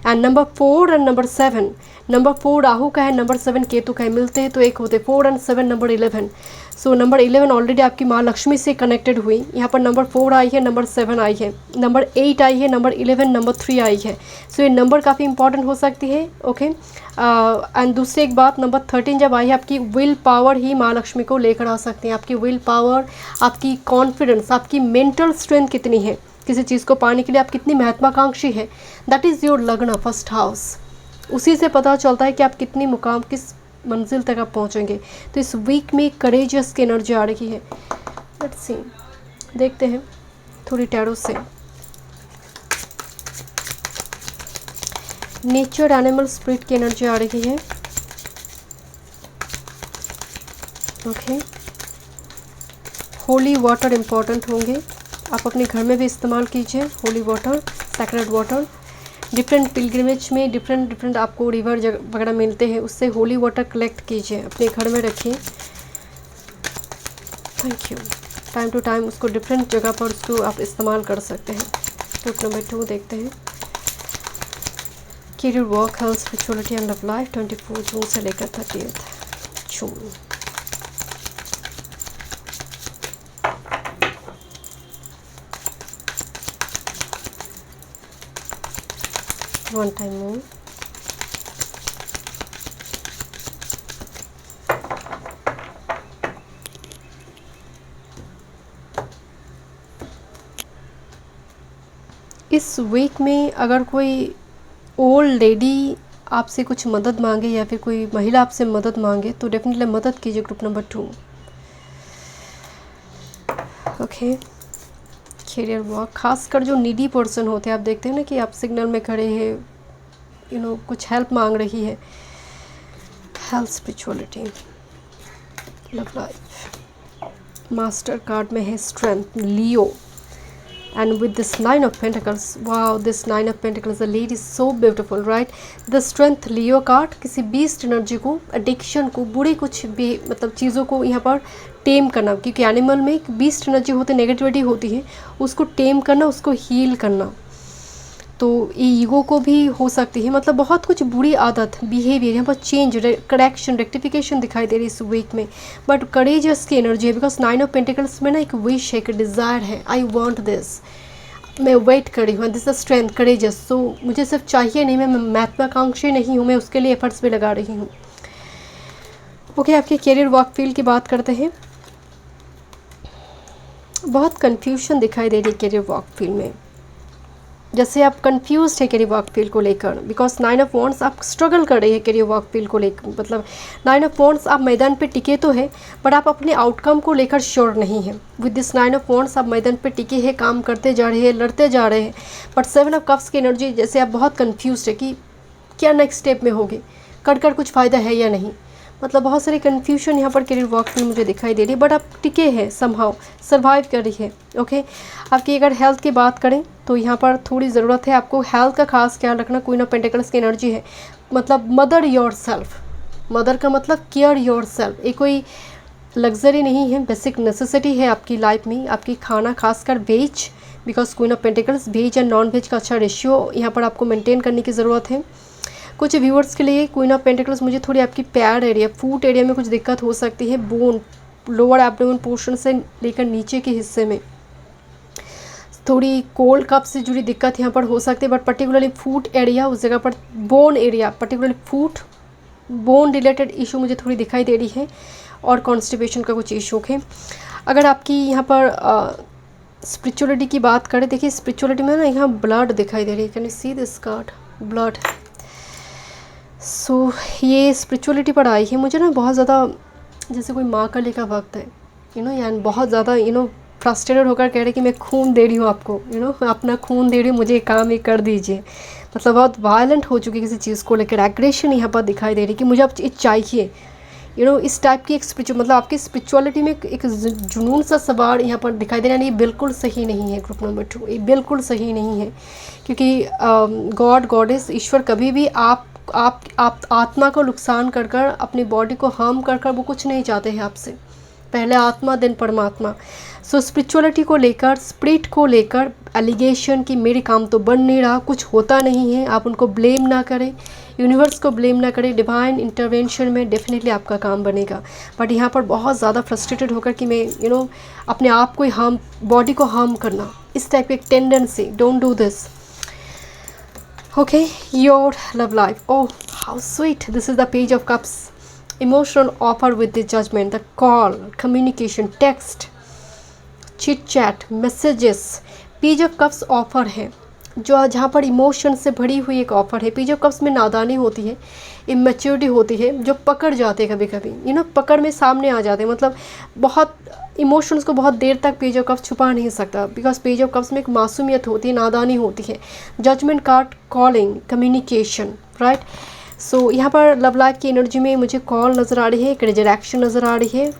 And number 4 and number 7, number 4 Rahu का है, नंबर 7 केतु का है. मिलते हैं तो एक होते. 4 and 7 number 11. So number 11 already आपकी माँ लक्ष्मी से कनेक्टेड हुई. यहाँ पर नंबर 4 आई है, नंबर 7 आई है, नंबर 8 आई है, नंबर 11, नंबर 3 आई है. सो ये नंबर काफ़ी इंपॉर्टेंट हो सकती है. ओके, एंड दूसरी एक बात, नंबर 13 जब आई है, आपकी विल पावर ही माँ लक्ष्मी को लेकर आ सकती है. आपकी विल पावर, आपकी कॉन्फिडेंस, आपकी मेंटल स्ट्रेंथ कितनी है किसी चीज़ को पाने के लिए, आप कितनी महत्वाकांक्षी है. दैट इज़ योर लग्न, फर्स्ट हाउस. उसी से पता चलता है कि आप कितनी मुकाम, किस मंजिल तक आप पहुंचेंगे. तो इस वीक में करेजियस की एनर्जी आ रही है. लेट्स सी, देखते हैं थोड़ी टैरो से. नेचर, एनिमल, स्पिरिट की एनर्जी आ रही है. ओके, होली वाटर इम्पॉर्टेंट होंगे. आप अपने घर में भी इस्तेमाल कीजिए holy water, sacred water. Different pilgrimage में डिफरेंट आपको रिवर वगैरह मिलते हैं, उससे होली वाटर कलेक्ट कीजिए, अपने घर में रखिए. Thank you. Time to time उसको डिफरेंट जगह पर उसको आप इस्तेमाल कर सकते हैं. ग्रुप नंबर 2 देखते हैं. Career, work, health, spirituality and love life 24 जून से लेकर 30 जून. One time more. इस वीक में अगर कोई ओल्ड लेडी आपसे कुछ मदद मांगे या फिर कोई महिला आपसे मदद मांगे तो डेफिनेटली मदद कीजिए. Group number 2. Okay, career, work, खासकर जो नीडी पर्सन होते हैं, आप देखते हैं ना कि आप सिग्नल में खड़े हैं, कुछ हेल्प मांग रही है. Health, spirituality, love life. Master card में है strength, Leo. And with this 9 of Pentacles, wow, this 9 of Pentacles, the lady is so beautiful, right? The strength, Leo card, किसी बीस्ट एनर्जी को, एडिक्शन को, बुरी कुछ भी मतलब चीज़ों को यहाँ पर टेम करना, क्योंकि एनिमल में बीस्ट एनर्जी होती है, नेगेटिविटी होती है, उसको टेम करना, उसको हील करना. तो ईगो को भी हो सकती है, मतलब बहुत कुछ बुरी आदत, बिहेवियर, यहाँ पर चेंज, करेक्शन, रेक्टिफिकेशन दिखाई दे रही है इस वीक में। बट करेजियस की एनर्जी है, बिकॉज 9 ऑफ पेंटिकल्स में ना एक विश है, एक डिज़ायर है, आई वॉन्ट दिस, मैं वेट कर रही हूँ, दिस द स्ट्रेंथ, करेजियस। सो मुझे सिर्फ चाहिए नहीं, मैं महत्वाकांक्षी नहीं हूँ, मैं उसके लिए एफर्ट्स भी लगा रही हूँ। ओके, आपके करियर वर्क फील्ड की बात करते हैं। बहुत कन्फ्यूजन दिखाई दे रही है करियर वर्क फील्ड में, जैसे आप कंफ्यूज है करियर वर्क फील्ड को लेकर, बिकॉज 9 ऑफ वॉन्ड्स आप स्ट्रगल कर रही है करियर वर्क फील्ड को लेकर, मतलब 9 ऑफ वॉन्ड्स आप मैदान पे टिके तो है, बट आप अपने आउटकम को लेकर श्योर नहीं है। विद दिस 9 ऑफ वॉन्ड्स आप मैदान पे टिके हैं, काम करते जा रहे हैं, लड़ते जा रहे हैं, बट 7 ऑफ कप्स की एनर्जी, जैसे आप बहुत कन्फ्यूज है कि क्या नेक्स्ट स्टेप में होगी, कर कुछ फ़ायदा है या नहीं, मतलब बहुत सारी कन्फ्यूजन यहाँ पर करियर वर्क में मुझे दिखाई दे रही है, बट आप टिके हैं, समहाउ सर्वाइव कर रही है। ओके, आपकी अगर हेल्थ की बात करें तो यहाँ पर थोड़ी ज़रूरत है आपको हेल्थ का खास ख्याल रखना। क्वीन ऑफ पेंटिकल्स की एनर्जी है, मतलब मदर योर सेल्फ, मदर का मतलब केयर योर सेल्फ, ये कोई लग्जरी नहीं है, बेसिक नेसेसिटी है आपकी लाइफ में। आपकी खाना खासकर veg, because queen of pentacles, veg and non veg का अच्छा रेशियो यहाँ पर आपको मेंटेन करने की ज़रूरत है। कुछ व्यूअर्स के लिए क्वीन ऑफ पेंटिकल्स, मुझे थोड़ी आपकी पैर एरिया, फूट एरिया में कुछ दिक्कत हो सकती है, बोन, लोअर एब्डोमेन पोर्शन से लेकर नीचे के हिस्से में थोड़ी कोल्ड कप से जुड़ी दिक्कत यहाँ पर हो सकती है, बट पर्टिकुलरली फूट एरिया, उस जगह पर बोन एरिया, पर्टिकुलरली फूट बोन रिलेटेड इशू मुझे थोड़ी दिखाई दे रही है, और कॉन्स्टिपेशन का कुछ इशू है। अगर आपकी यहाँ पर स्पिरिचुअलिटी की बात करें, देखिए स्पिरिचुअलिटी में ना यहाँ ब्लड दिखाई दे रही है, can you see this card, blood. So ये स्पिरिचुअलिटी पर आई है मुझे ना, बहुत ज़्यादा जैसे कोई माँ का लेकर वक्त है, यानी बहुत ज़्यादा फ्रस्ट्रेटेड होकर कह रहे कि मैं खून दे रही हूँ आपको, अपना खून दे रही हूँ, मुझे काम ये कर दीजिए, मतलब बहुत वायलेंट हो चुकी किसी चीज़ को लेकर, एग्रेशन यहाँ पर दिखाई दे रही कि मुझे अब ये चाहिए, इस टाइप की एक स्पिरिचुअल, मतलब आपकी स्पिरिचुअलिटी में एक जुनून सा सवार यहाँ पर दिखाई दे रहा है। ये बिल्कुल सही नहीं है ग्रुप नंबर 2, ये बिल्कुल सही नहीं है, क्योंकि गॉड गॉडेस ईश्वर कभी भी आप आत्मा को नुकसान कर कर, अपनी बॉडी को हार्म कर कर, वो कुछ नहीं चाहते हैं आपसे, पहले आत्मा देन परमात्मा। सो स्पिरिचुअलिटी को लेकर, स्पिरिट को लेकर एलिगेशन कि मेरे काम तो बन नहीं रहा, कुछ होता नहीं है, आप उनको ब्लेम ना करें, यूनिवर्स को ब्लेम ना करें, डिवाइन इंटरवेंशन में डेफिनेटली आपका काम बनेगा। बट यहाँ पर बहुत ज़्यादा फ्रस्ट्रेटेड होकर कि मैं अपने आप को हार्म, बॉडी को हार्म करना, इस टाइप की एक tendency, don't do this. Okay, your love life. Oh, how sweet. This is the page of cups. Emotional offer with the judgment, the call, communication, text, chit chat, messages. Page of cups offer है, जो जहाँ पर emotion से भरी हुई एक offer है। Page of cups में नादानी होती है, इमेच्योरिटी होती है, जो पकड़ जाते हैं कभी कभी, पकड़ में सामने आ जाते हैं, मतलब बहुत इमोशंस को बहुत देर तक पेज ऑफ कप्स छुपा नहीं सकता, बिकॉज पेज ऑफ कप्स में एक मासूमियत होती है, नादानी होती है। Judgement card, calling, communication, right. So यहाँ पर लव लाइफ की एनर्जी में मुझे कॉल नज़र आ रही है, एक रिजरेक्शन नज़र आ रही है,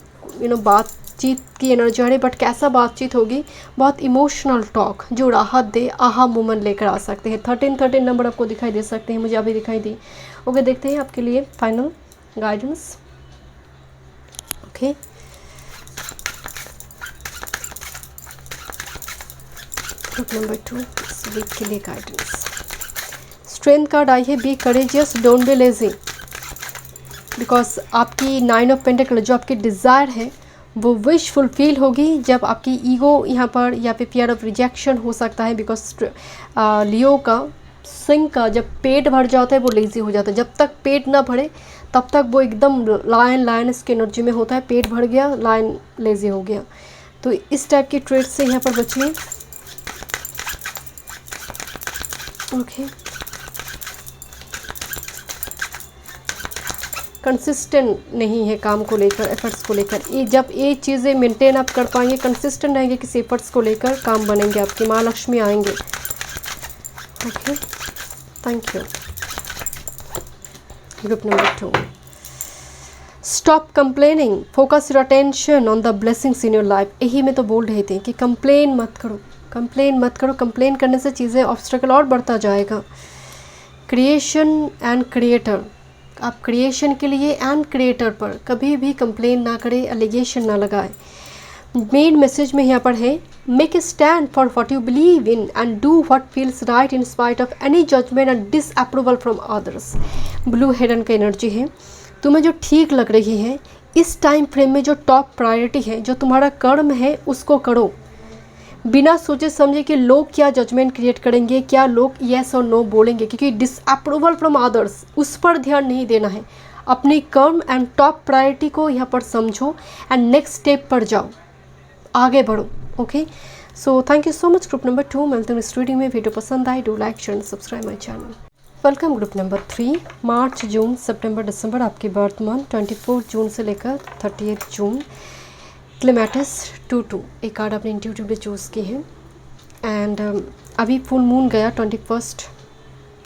बातचीत की एनर्जी आ रही है, बट कैसा बातचीत होगी, बहुत इमोशनल टॉक जो राहत दे, आहा मोमेंट लेकर आ सकते हैं। 13 नंबर आपको दिखाई दे सकते हैं, मुझे अभी दिखाई दी। ओके, देखते हैं आपके लिए final guidance. Okay, group number 2 इस वीक के लिए गाइडेंस। स्ट्रेंथ कार्ड आई है, be courageous, don't be lazy, because आपकी 9 ऑफ पेंटिकल, जो आपकी डिज़ायर है वो विश फुलफिल होगी जब आपकी ईगो यहाँ पर, या फिर फियर ऑफ रिजेक्शन हो सकता है, बिकॉज लियो का, सिंह का जब पेट भर जाता है वो लेज़ी हो जाता है, जब तक पेट ना भरे तब तक वो एकदम लायन की एनर्जी में होता है, पेट भर गया लायन लेज़ी हो गया। तो इस टाइप के ट्रेड से यहाँ पर बचिए। ओके, कंसिस्टेंट नहीं है काम को लेकर, एफर्ट्स को लेकर, ये जब ये चीज़ें मेंटेन आप कर पाएंगे, कंसिस्टेंट रहेंगे किसी एफर्ट्स को लेकर, काम बनेंगे आपकी, माँ लक्ष्मी आएंगे। Okay, thank you. Group number 2, stop complaining, focus your attention on the blessings in your life. यही मैं तो बोल रही थी कि कंप्लेन मत करो, कंप्लेन मत करो, कंप्लेन करने से चीज़ें ऑब्स्टेकल और बढ़ता जाएगा। क्रिएशन एंड क्रिएटर, आप क्रिएशन के लिए एंड क्रिएटर पर कभी भी कंप्लेन ना करें, एलिगेशन ना लगाए। मेन मैसेज में यहाँ पर है Make a stand for what you believe in and do what feels right in spite of any judgment and disapproval from others. Blue heron का एनर्जी है, तुम्हें जो ठीक लग रही है इस टाइम फ्रेम में, जो टॉप प्रायोरिटी है, जो तुम्हारा कर्म है उसको करो, बिना सोचे समझे कि लोग क्या जजमेंट क्रिएट करेंगे, क्या लोग येस और नो बोलेंगे, क्योंकि डिसअप्रूवल फ्रॉम अदर्स उस पर ध्यान नहीं देना है. अपनी कर्म एंड टॉप प्रायोरिटी को यहाँ पर समझो एंड नेक्स्ट स्टेप पर जाओ, आगे बढ़ो. Okay, so thank you so much. Group number 2, मिलते हैं इस रीडिंग में. वीडियो पसंद आए do like share subscribe my channel. Welcome. Group number 3, मार्च, जून, सितंबर, दिसंबर आपकी बर्थ मंथ 24 जून से लेकर 30 जून. क्लेमेटिस 2-2 एक कार्ड आपने इंट्यूटिवली चूज़ की है. एंड अभी फुल मून गया 21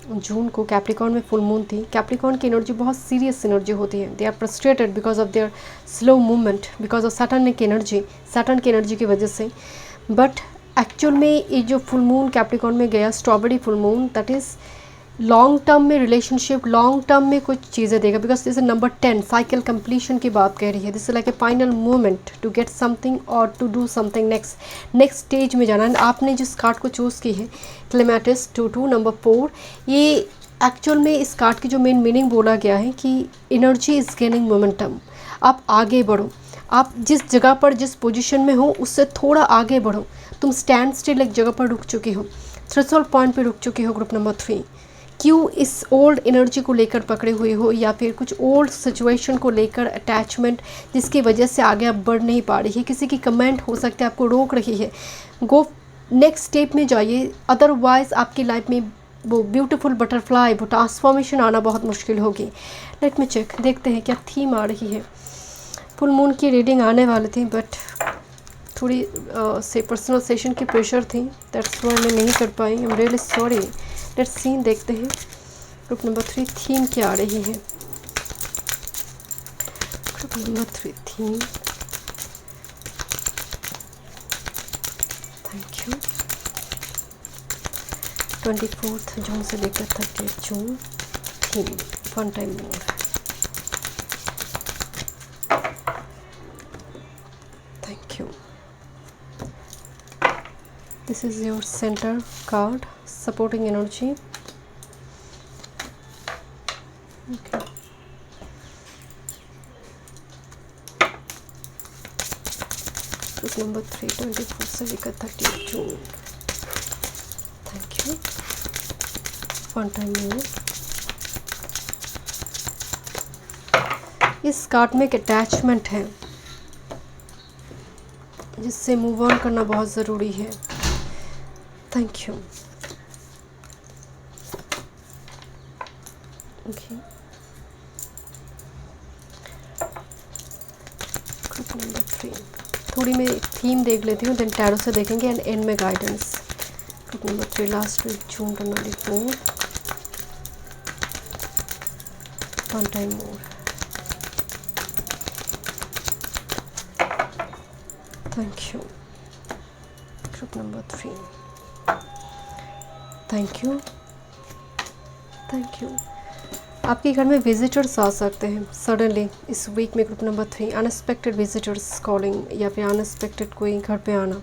जून को. कैप्रिकॉर्न में फुल मून थी. कैप्रिकॉर्न की एनर्जी बहुत सीरियस एनर्जी होती है. They are frustrated because of their slow movement, because of Saturn की एनर्जी की वजह से. बट एक्चुअल में ये जो फुल मून कैप्रिकॉर्न में गया, strawberry full moon, that is long term में रिलेशनशिप, लॉन्ग टर्म में कुछ चीज़ें देगा. Because this is number 10 cycle completion की बात कह रही है. This is like a final moment to get something और to do something next stage में जाना. एंड आपने जिस कार्ड को चूज़ की है क्लेमेटिस 2-2 नंबर 4, ये एक्चुअल में इस कार्ड की जो मेन मीनिंग बोला गया है कि एनर्जी इज़ गेनिंग मोमेंटम. आप आगे बढ़ो, आप जिस जगह पर जिस पोजीशन में हो उससे थोड़ा आगे बढ़ो. तुम स्टैंड स्टिल एक जगह पर रुक चुकी हो, थ्रेशोल्ड पॉइंट पे रुक चुकी हो. ग्रुप नंबर 3, क्यों इस ओल्ड एनर्जी को लेकर पकड़े हुए हो, या फिर कुछ ओल्ड सिचुएशन को लेकर अटैचमेंट जिसकी वजह से आगे आप बढ़ नहीं पा रही है. किसी की कमेंट हो सकती है आपको रोक रही है. गो नेक्स्ट स्टेप में जाइए, अदरवाइज़ आपकी लाइफ में वो ब्यूटीफुल बटरफ्लाई, वो ट्रांसफॉर्मेशन आना बहुत मुश्किल होगी. लेट मी चेक, देखते हैं क्या थीम आ रही है. फुल मून की रीडिंग आने वाली थी बट थोड़ी से पर्सनल सेशन की प्रेशर थी, दैट्स व्हाई मैं नहीं कर पाई. I am really sorry. Let's see, देखते हैं ग्रुप नंबर 3 थीम क्या आ रही है. Group number 3 theme, thank you. 24 जून से लेकर 30 जून theme, fun time more. Thank you. This is your center card, supporting energy. Okay. Group number 3, 24 से लेकर 30 जून. Thank you. One time more. इस कार्ड में एक अटैचमेंट है जिससे मूव ऑन करना बहुत ज़रूरी है. Thank you. Okay, group number 3 थोड़ी मैं थीम देख लेती हूँ, देन टैरो से देखेंगे एंड एंड में guidance. Group number 3 last week June 24, one time more. Thank you. Group number 3, thank you. Thank you. आपके घर में विजिटर्स आ सकते हैं सडनली इस वीक में. Group number 3, unexpected visitors calling, या फिर अनएक्सपेक्टेड कोई घर पे आना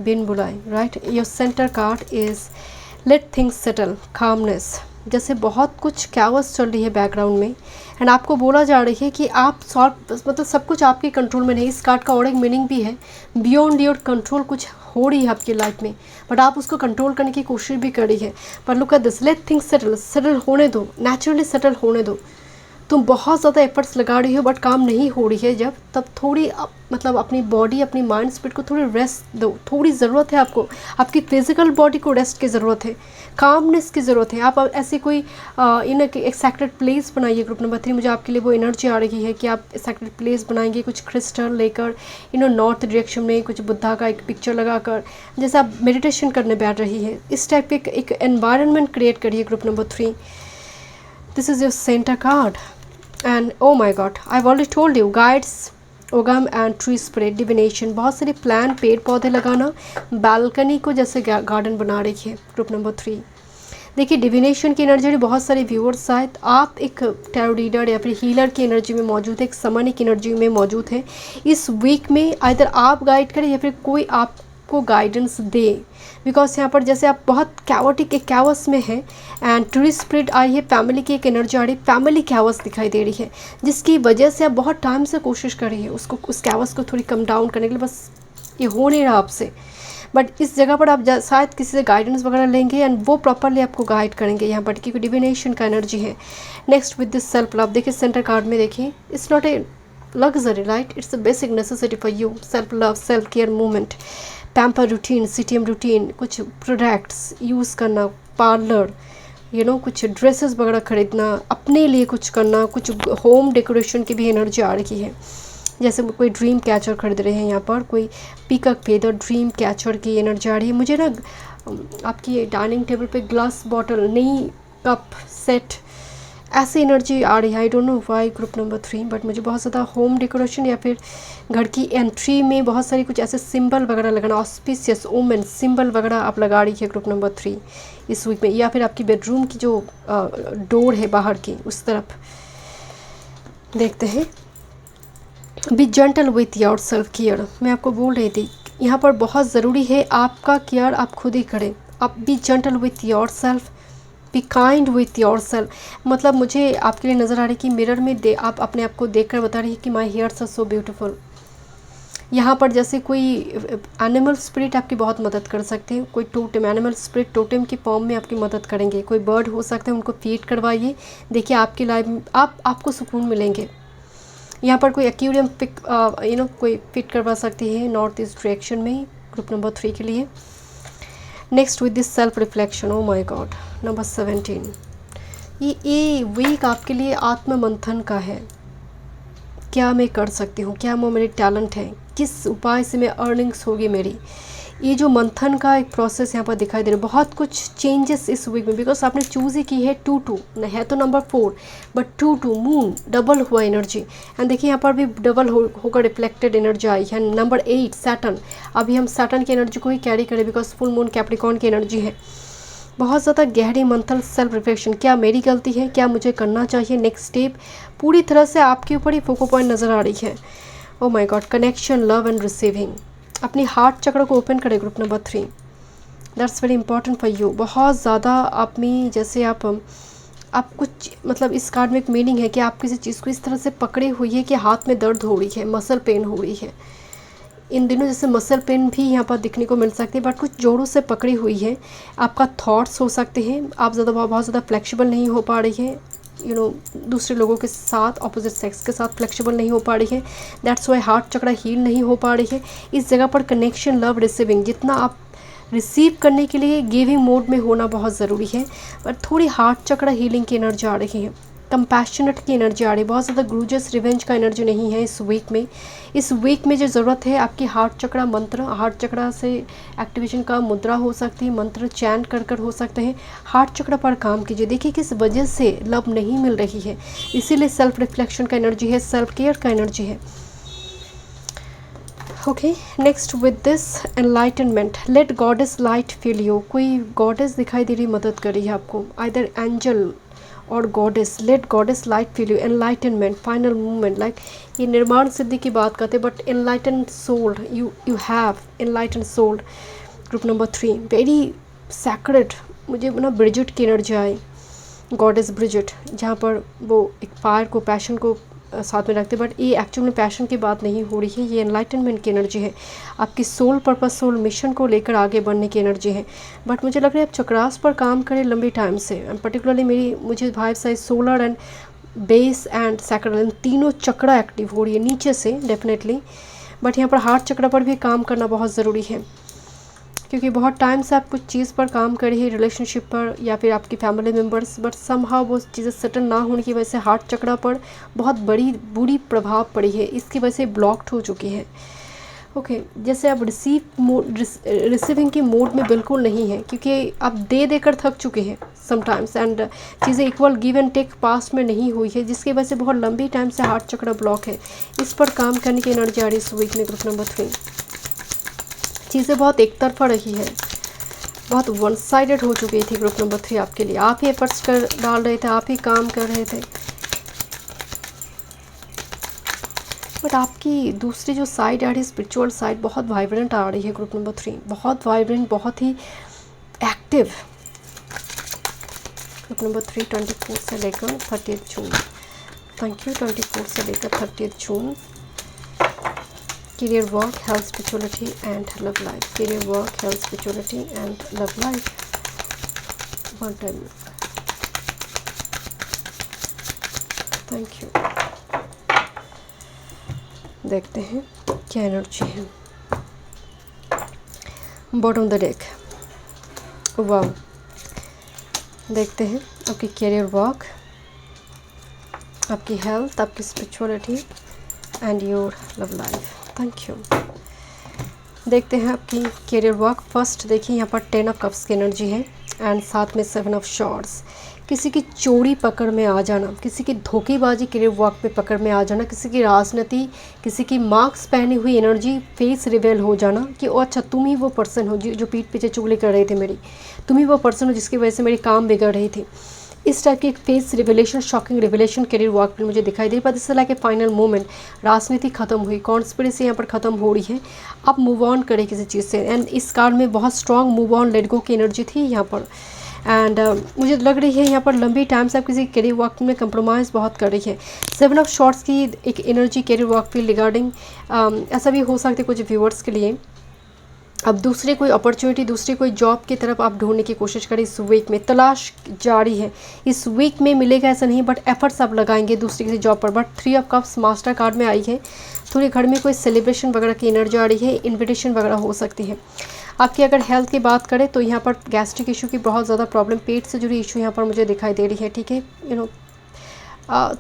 बिन बुलाए. Right, your centre card is let things settle, calmness. जैसे बहुत कुछ कैओस चल रही है बैकग्राउंड में एंड आपको बोला जा रही है कि आप सॉल्व, मतलब सब कुछ आपके कंट्रोल में नहीं. इस कार्ड का और एक मीनिंग भी है, बियॉन्ड योर कंट्रोल कुछ हो रही है आपकी लाइफ में, बट आप उसको कंट्रोल करने की कोशिश भी कर रही है. पर look at this, let things settle, settle होने दो, नेचुरली सेटल होने दो. तुम बहुत ज़्यादा एफर्ट्स लगा रही हो बट काम नहीं हो रही है जब, तब थोड़ी मतलब अपनी बॉडी, अपनी माइंड स्पिरिट को थोड़ी रेस्ट दो. थोड़ी ज़रूरत है आपको, आपकी फिजिकल बॉडी को रेस्ट की ज़रूरत है, कामनेस की ज़रूरत है. आप ऐसे कोई इन एक सेक्रेट प्लेस बनाइए. ग्रुप नंबर 3, मुझे आपके लिए वो एनर्जी आ रही है कि आप सेक्रेट प्लेस बनाएंगे, कुछ क्रिस्टल लेकर नॉर्थ डायरेक्शन में, कुछ बुद्धा का एक पिक्चर लगाकर, जैसे आप मेडिटेशन करने बैठ रही है, इस टाइप के एक एनवायरनमेंट क्रिएट करिए. Group number 3, this is your centre card. And oh my god, I have already told you, guides, ogham and tree spray, divination, बहुत सारे प्लान, पेड़ पौधे लगाना, बालकनी को जैसे गार्डन बना रही है. ग्रुप नंबर 3, देखिए डिविनेशन की एनर्जी, बहुत सारे व्यूअर्स शायद आप एक टैरो रीडर या फिर हीलर की एनर्जी में मौजूद है, एक समन की एनर्जी में मौजूद है. इस वीक में आइदर आप गाइड करें या फिर कोई आप आपको गाइडेंस दे, बिकॉज यहाँ पर जैसे आप बहुत कैओटिक एक कैवस में हैं एंड टूरिस्ट स्पिरिट आई है, फैमिली की एक एनर्जी आ रही है, फैमिली कैवस दिखाई दे रही है, जिसकी वजह से आप बहुत टाइम से कोशिश कर रही है उसको, उस कैवस को थोड़ी कम डाउन करने के लिए, बस ये हो नहीं रहा आपसे। बट इस जगह पर आप शायद किसी से गाइडेंस वगैरह लेंगे एंड वो प्रॉपरली आपको गाइड करेंगे यहाँ पर, क्योंकि डिविनेशन का एनर्जी है। Next with this self love, देखिए सेंटर कार्ड में देखिए, it's not a luxury right, it's a basic necessity for you. Self love, self care movement, pamper routine, CTM routine, कुछ प्रोडक्ट्स यूज़ करना, parlour, कुछ dresses वगैरह खरीदना, अपने लिए कुछ करना, कुछ होम डेकोरेशन की भी एनर्जी आ रही है। जैसे कोई ड्रीम कैचर खरीद रहे हैं यहाँ पर, कोई पीकॉक फेदर ड्रीम कैचर की एनर्जी आ रही है। मुझे ना आपकी डाइनिंग टेबल पे ग्लास बॉटल, नई कप सेट, ऐसी एनर्जी आ रही है। I don't know why group number 3, but मुझे बहुत ज़्यादा होम डेकोरेशन या फिर घर की एंट्री में बहुत सारी कुछ ऐसे सिंबल वगैरह लगाना, ऑस्पिशियस ओमेन सिंबल वगैरह आप लगा रही है ग्रुप नंबर 3 इस वीक में, या फिर आपकी बेडरूम की जो डोर है बाहर की उस तरफ देखते हैं। B gentle with your self care, मैं आपको बोल रही थी यहाँ पर बहुत ज़रूरी है आपका केयर आप खुद ही करें। आप B gentle with your self, be kind with your self, मतलब मुझे आपके लिए नज़र आ रही है कि मिरर में आप अपने आप को देख कर बता रही है कि my hairs are so beautiful. यहाँ पर जैसे कोई एनिमल स्पिरिट आपकी बहुत मदद कर सकते हैं, कोई टोटेम एनिमल स्पिरिट टोटेम की फॉर्म में आपकी मदद करेंगे, कोई बर्ड हो सकते हैं, उनको फीड करवाइए, देखिए आपकी लाइफ में आपको सुकून मिलेंगे। यहाँ पर कोई एक्वेरियम कोई फिट करवा सकती है नॉर्थ ईस्ट डायरेक्शन में ग्रुप नंबर 3 के लिए। Next with this self reflection, oh my God, number 17, ये वीक आपके लिए आत्म मंथन का है। क्या मैं कर सकती हूँ, क्या वो मेरे टैलेंट है, किस उपाय से मैं अर्निंग्स होगी मेरी, ये जो मंथन का एक प्रोसेस यहाँ पर दिखाई दे रहा है। बहुत कुछ चेंजेस इस वीक में, बिकॉज आपने चूज़ ही की है 2-2, है तो नंबर 4 बट 2-2 मून डबल हुआ एनर्जी, एंड देखिए यहाँ पर भी डबल होकर रिफ्लेक्टेड एनर्जी आई है। नंबर 8 सैटर्न, अभी हम सैटर्न की एनर्जी को ही कैरी करें बिकॉज फुल मून कैप्रिकॉर्न की एनर्जी है। बहुत ज़्यादा गहरी मंथन सेल्फ रिफ्लेक्शन, क्या मेरी गलती है, क्या मुझे करना चाहिए, नेक्स्ट स्टेप, पूरी तरह से आपके ऊपर ही फोकस पॉइंट नज़र आ रही है। Oh my God, connection, love and receiving, अपनी हार्ट चक्र को ओपन करें group number 3, that's very important for you. बहुत ज़्यादा आप में जैसे आप कुछ मतलब इस कार्ड में एक मीनिंग है कि आप किसी चीज़ को इस तरह से पकड़े हुई है कि हाथ में दर्द हो रही है, मसल पेन हो रही है। इन दिनों जैसे मसल पेन भी यहाँ पर दिखने को मिल सकती है, बट कुछ जोड़ों से पकड़ी हुई है। आपका थॉट्स हो सकते हैं, आप बहुत ज़्यादा फ्लेक्सिबल नहीं हो पा रही है, दूसरे लोगों के साथ, ऑपोजिट सेक्स के साथ फ्लेक्सिबल नहीं हो पा रही है, दैट्स वाई हार्ट चक्र हील नहीं हो पा रही है। इस जगह पर कनेक्शन, लव, रिसीविंग, जितना आप रिसीव करने के लिए गिविंग मोड में होना बहुत ज़रूरी है, पर थोड़ी हार्ट चक्र हीलिंग की एनर्जी आ रही है, कंपैशनेट की एनर्जी आ रही है, बहुत ज़्यादा ग्रूजेस रिवेंज का एनर्जी नहीं है इस वीक में। इस वीक में जो ज़रूरत है आपकी हार्ट चक्र मंत्र, हार्ट चक्र से एक्टिवेशन का मुद्रा हो सकती है, मंत्र चैंट कर हो सकते हैं, हार्ट चक्र पर काम कीजिए। देखिए किस वजह से लव नहीं मिल रही है, इसीलिए सेल्फ रिफ्लेक्शन का एनर्जी है, सेल्फ केयर का एनर्जी है। Okay, next with this enlightenment, let goddess light feel you, कोई गॉडेस दिखाई दे रही, मदद कर रही है आपको, आइदर एंजल और goddess, let goddess light feel you, enlightenment, final movement, like ये निर्माण सिद्धि की बात करते हैं, but enlighten soul, you have enlighten soul group number 3, very sacred. मुझे ना ब्रिजिट की एनर्जी आई, गॉडेस ब्रिजिट, जहाँ पर वो एक फायर को, पैशन को साथ में रखते, बट ये एक्चुअल में पैशन की बात नहीं हो रही है, ये एनलाइटनमेंट की एनर्जी है, आपकी सोल पर्पस, सोल मिशन को लेकर आगे बढ़ने की एनर्जी है। बट मुझे लग रहा है आप चक्रास पर काम करें लंबी टाइम से, एंड पर्टिकुलरली मुझे भाई size solar and base and sacral, तीनों चक्र एक्टिव हो रही है नीचे से डेफिनेटली, बट यहाँ पर हार्ट चक्र पर भी काम करना बहुत ज़रूरी है, क्योंकि बहुत टाइम से आप कुछ चीज़ पर काम कर रही है, रिलेशनशिप पर या फिर आपकी फैमिली मेम्बर्स, बट समहाउ वो चीज़ें सेटल ना होने की वजह से हार्ट चक्र पर बहुत बुरी प्रभाव पड़ी है, इसकी वजह से ब्लॉक्ड हो चुकी है। ओके, जैसे आप रिसीविंग की मोड में बिल्कुल नहीं है, क्योंकि आप देकर थक चुके हैं समटाइम्स, एंड चीज़ें equal give and take past में नहीं हुई है, जिसकी वजह से बहुत लंबी टाइम से हार्ट चक्र ब्लॉक है। इस पर काम करने की एनर्जी आ रही है इस वीक में ग्रुप नंबर 3। चीज़ें बहुत एक तरफा रही है, बहुत वन साइडेड हो चुकी थी ग्रुप नंबर 3 आपके लिए, आप ही एफर्ट्स डाल रहे थे, आप ही काम कर रहे थे, बट आपकी दूसरी जो साइड आ रही है, स्पिरिचुअल साइड, बहुत वाइब्रेंट आ रही है ग्रुप नंबर 3, बहुत वाइब्रेंट, बहुत ही एक्टिव। ग्रुप नंबर 3 24 से लेकर 30 जून। Thank you. 24 से लेकर 30 जून। Career, work, health, spirituality and love life. Career, work, health, spirituality and love life. One time. Thank you. देखते हैं क्या एनर्जी है। Bottom the deck. वाओ। देखते हैं आपकी करियर, वर्क, आपकी हेल्थ, आपकी spirituality and your love life. Thank you. देखते हैं आपकी करियर, वर्क। फर्स्ट देखिए यहाँ पर 10 ऑफ कप्स की एनर्जी है एंड साथ में 7 ऑफ शॉर्ट्स। किसी की चोरी पकड़ में आ जाना, किसी की धोखेबाजी करियर वर्क में पकड़ में आ जाना, किसी की राजनीति, किसी की मार्क्स पहनी हुई एनर्जी, फेस रिवेल हो जाना कि ओ अच्छा तुम ही वो पर्सन हो जो पीठ पीछे चुगली कर रहे थे मेरी, तुम ही वो पर्सन हो जिसकी वजह से मेरी काम बिगड़ रही थी। इस टाइप की एक face revelation, shocking revelation career work में मुझे दिखाई दे रही है। This is like a final moment. राजनीति खत्म हुई, कॉन्स्पिरेसी यहाँ पर खत्म हो रही है। आप मूव ऑन करें किसी चीज़ से एंड इस कार्ड में बहुत strong move on, let go की एनर्जी थी यहाँ पर। एंड मुझे लग रही है यहाँ पर लंबी टाइम से आप किसी करियर वर्क में कंप्रोमाइज़ बहुत कर रही है। 7 ऑफ शॉर्ट्स की एक एनर्जी करियर वर्क के रिगार्डिंग ऐसा भी हो सकता है कुछ व्यूअर्स के लिए। अब दूसरी कोई अपॉर्चुनिटी, दूसरी कोई जॉब की तरफ आप ढूंढने की कोशिश करें। इस वीक में तलाश जारी है, इस वीक में मिलेगा ऐसा नहीं, बट एफर्ट्स आप लगाएंगे दूसरी किसी जॉब पर। But 3 of cups master card में आई है। थोड़ी घर में कोई सेलिब्रेशन वगैरह की एनर्जी आ रही है, इन्विटेशन वगैरह हो सकती है। आपकी अगर हेल्थ की बात करें तो यहाँ पर गैस्ट्रिक इशू की बहुत ज़्यादा प्रॉब्लम, पेट से जुड़ी इशू यहाँ पर मुझे दिखाई दे रही है। ठीक है,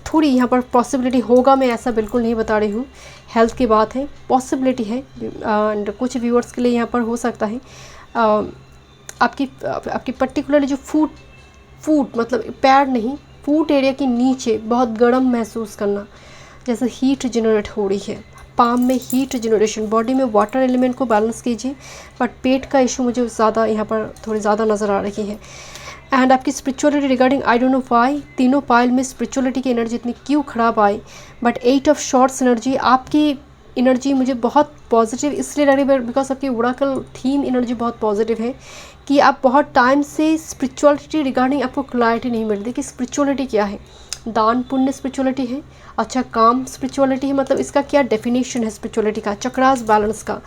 थोड़ी यहाँ पर पॉसिबिलिटी होगा, मैं ऐसा बिल्कुल नहीं बता रही हूँ। हेल्थ की बात है, पॉसिबिलिटी है एंड कुछ व्यूअर्स के लिए यहाँ पर हो सकता है आपकी पर्टिकुलरली जो फूट मतलब पैर नहीं, फूट एरिया के नीचे बहुत गर्म महसूस करना, जैसे हीट जनरेट हो रही है, पाम में हीट जनरेशन। बॉडी में वाटर एलिमेंट को बैलेंस कीजिए, बट पेट का इशू मुझे ज़्यादा यहाँ पर थोड़ी ज़्यादा नज़र आ रही है। एंड आपकी spirituality regarding I don't know why तीनों पाइल में स्पिरिचुअलिटी की एनर्जी इतनी क्यों ख़राब आई, बट 8 ऑफ शॉर्ट्स एनर्जी, आपकी एनर्जी मुझे बहुत पॉजिटिव इसलिए लग रही है बिकॉज आपकी ओरेकल थीम एनर्जी बहुत पॉजिटिव है कि आप बहुत टाइम से स्पिरिचुअलिटी रिगार्डिंग आपको क्लैरिटी नहीं मिल रही कि स्पिरिचुअलिटी क्या है। दान पुण्य स्पिरिचुअलिटी है, अच्छा काम स्पिरिचुअलिटी है, मतलब इसका क्या डेफिनेशन है स्पिरिचुअलिटी का, चक्रास बैलेंस का,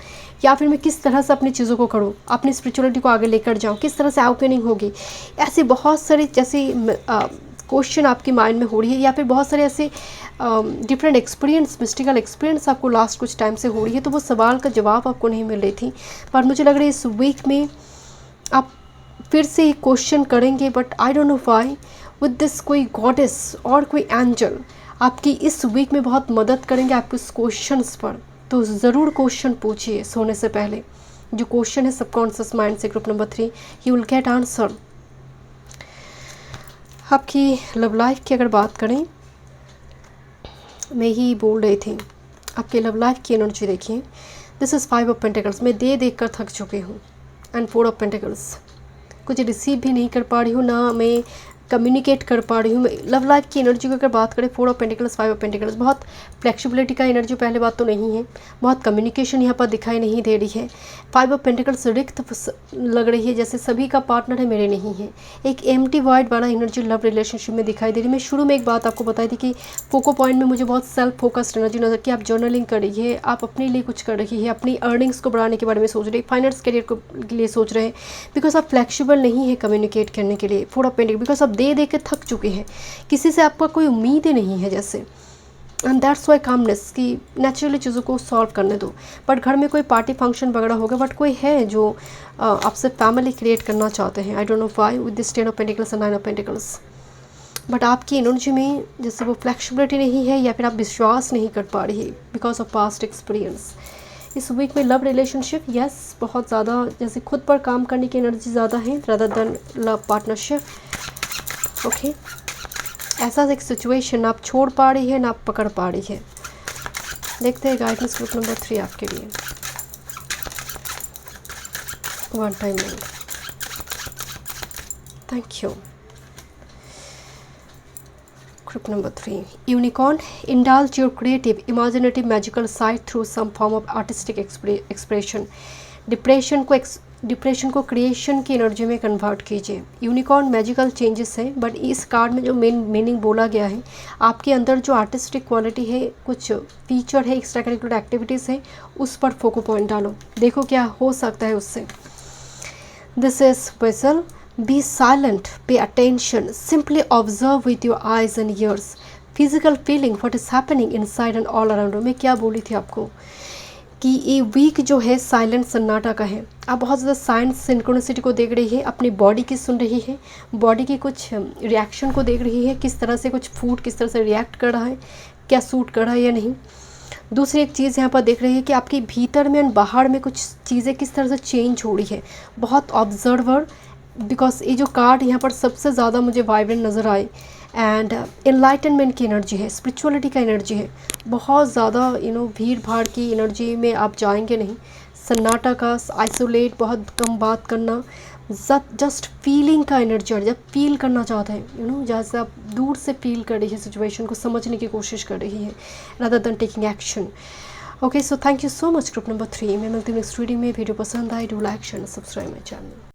या फिर मैं किस तरह से अपनी चीज़ों को करूँ, अपनी स्पिरिचुअलिटी को आगे लेकर जाऊँ, किस तरह से अवेकनिंग होगी। ऐसे बहुत सारे जैसे क्वेश्चन आपके माइंड में हो रही है, या फिर बहुत सारे ऐसे डिफरेंट एक्सपीरियंस, मिस्टिकल एक्सपीरियंस आपको लास्ट कुछ टाइम से हो रही है, तो वो सवाल का जवाब आपको नहीं मिल रही थी। पर मुझे लग रहा है इस वीक में आप फिर से क्वेश्चन करेंगे, but I don't know why with this कोई गॉडेस और कोई एंजल आपकी इस वीक में बहुत मदद करेंगे आपके इस क्वेश्चंस पर। तो ज़रूर क्वेश्चन पूछिए सोने से पहले, जो क्वेश्चन है सबकॉन्शियस माइंड से group number 3, you will get answer. आपकी लव लाइफ की अगर बात करें, मैं ही बोल रही थी आपके लव लाइफ की एनर्जी देखिए। This is 5 of pentacles. मैं देख कर थक चुकी हूँ एंड 4 ऑफ पेंटिकल्स। कुछ रिसीव भी नहीं कर पा रही हूँ, ना मैं कम्युनिकेट कर पा रही हूँ। लव लाइफ की एनर्जी को अगर बात करें, 4 ऑफ पेंटिकल्स 5 ऑफ पेंटिकल्स, बहुत फ्लेक्सिबिलिटी का एनर्जी पहले बात तो नहीं है, बहुत कम्युनिकेशन यहाँ पर दिखाई नहीं दे रही है। 5 ऑफ पेंटिकल्स रिक्त लग रही है, जैसे सभी का पार्टनर है मेरे नहीं है। एक एम्प्टी वॉइड वाला एनर्जी लव रिलेशनशिप में दिखाई दे रही है। मैं शुरू में एक बात आपको बताई थी कि फोको पॉइंट में मुझे बहुत सेल्फ फोकस्ड एनर्जी नजर कि आप जर्नलिंग कर रही है, आप अपने लिए कुछ कर रही है, अपनी अर्निंग्स को बढ़ाने के बारे में सोच रही है, फाइनेंस करियर के लिए सोच रहे हैं, बिकॉज आप फ्लेक्सिबल नहीं है कम्युनिकेट करने के लिए। 4 ऑफ पेंटिकल्स बिकॉज आप दे के थक चुके हैं, किसी से आपका कोई उम्मीद ही नहीं है जैसे, एंड दैट्स वाई कामनेस कि नेचुरली चीज़ों को सॉल्व करने दो। बट घर में कोई पार्टी फंक्शन वगैरह होगा, बट कोई है जो आपसे फैमिली क्रिएट करना चाहते हैं। I don't know why with this 10 of pentacles and 9 of pentacles. But आपकी एनर्जी में जैसे वो फ्लेक्सिबिलिटी नहीं है, या फिर आप विश्वास नहीं कर पा रही बिकॉज ऑफ पास्ट एक्सपीरियंस। इस वीक में लव रिलेशनशिप यस बहुत ज़्यादा जैसे खुद पर काम करने की एनर्जी ज़्यादा है rather than love partnership. Okay, ऐसा एक सिचुएशन ना आप छोड़ पा रही है ना आप पकड़ पा रही है। देखते हैं गाइडेंस ग्रुप नंबर 3 आपके लिए। One time more. Thank you. Group number 3. Unicorn, indulge your creative, imaginative, magical side through some form of artistic expression. Depression को क्रिएशन की एनर्जी में कन्वर्ट कीजिए. यूनिकॉर्न मैजिकल चेंजेस है, बट इस card में जो मेन मीनिंग बोला गया है, आपके अंदर जो आर्टिस्टिक क्वालिटी है, कुछ फीचर है, एक्स्ट्रा करिकुलर एक्टिविटीज़ है, उस पर फोको पॉइंट डालो, देखो क्या हो सकता है उससे. This is vessel. Be silent, pay attention, simply observe with your eyes and ears. Physical feeling what is happening inside and all around. मैं क्या बोली थी आपको कि ये वीक जो है साइलेंट सन्नाटा का है. आप बहुत ज़्यादा साइंस सिंक्रोनिसिटी को देख रही है, अपनी बॉडी की सुन रही है, बॉडी की कुछ रिएक्शन को देख रही है, किस तरह से कुछ फूड किस तरह से रिएक्ट कर रहा है, क्या सूट कर रहा है या नहीं. दूसरी एक चीज़ यहाँ पर देख रही है कि आपके भीतर में और बाहर में कुछ चीज़ें किस तरह से चेंज हो रही है. बहुत ऑब्जर्वर, बिकॉज ये जो कार्ड यहाँ पर सबसे ज़्यादा मुझे वाइब्रेंट नज़र आए, एंड एनलाइटनमेंट की एनर्जी है, स्पिरिचुअलिटी का एनर्जी है. बहुत ज़्यादा भीड़ भाड़ की एनर्जी में आप जाएंगे नहीं. सन्नाटा का, आइसोलेट, बहुत कम बात करना, जस्ट फीलिंग का एनर्जी. और जब फील करना चाहते हैं जैसे आप दूर से फील कर रही है, सिचुएशन को समझने की कोशिश कर रही है, rather than taking action. Okay, so thank you so much group number 3. मैं मिलती हूँ नेक्स्ट रीडिंग में. वीडियो पसंद आए, do like share, subscribe my channel.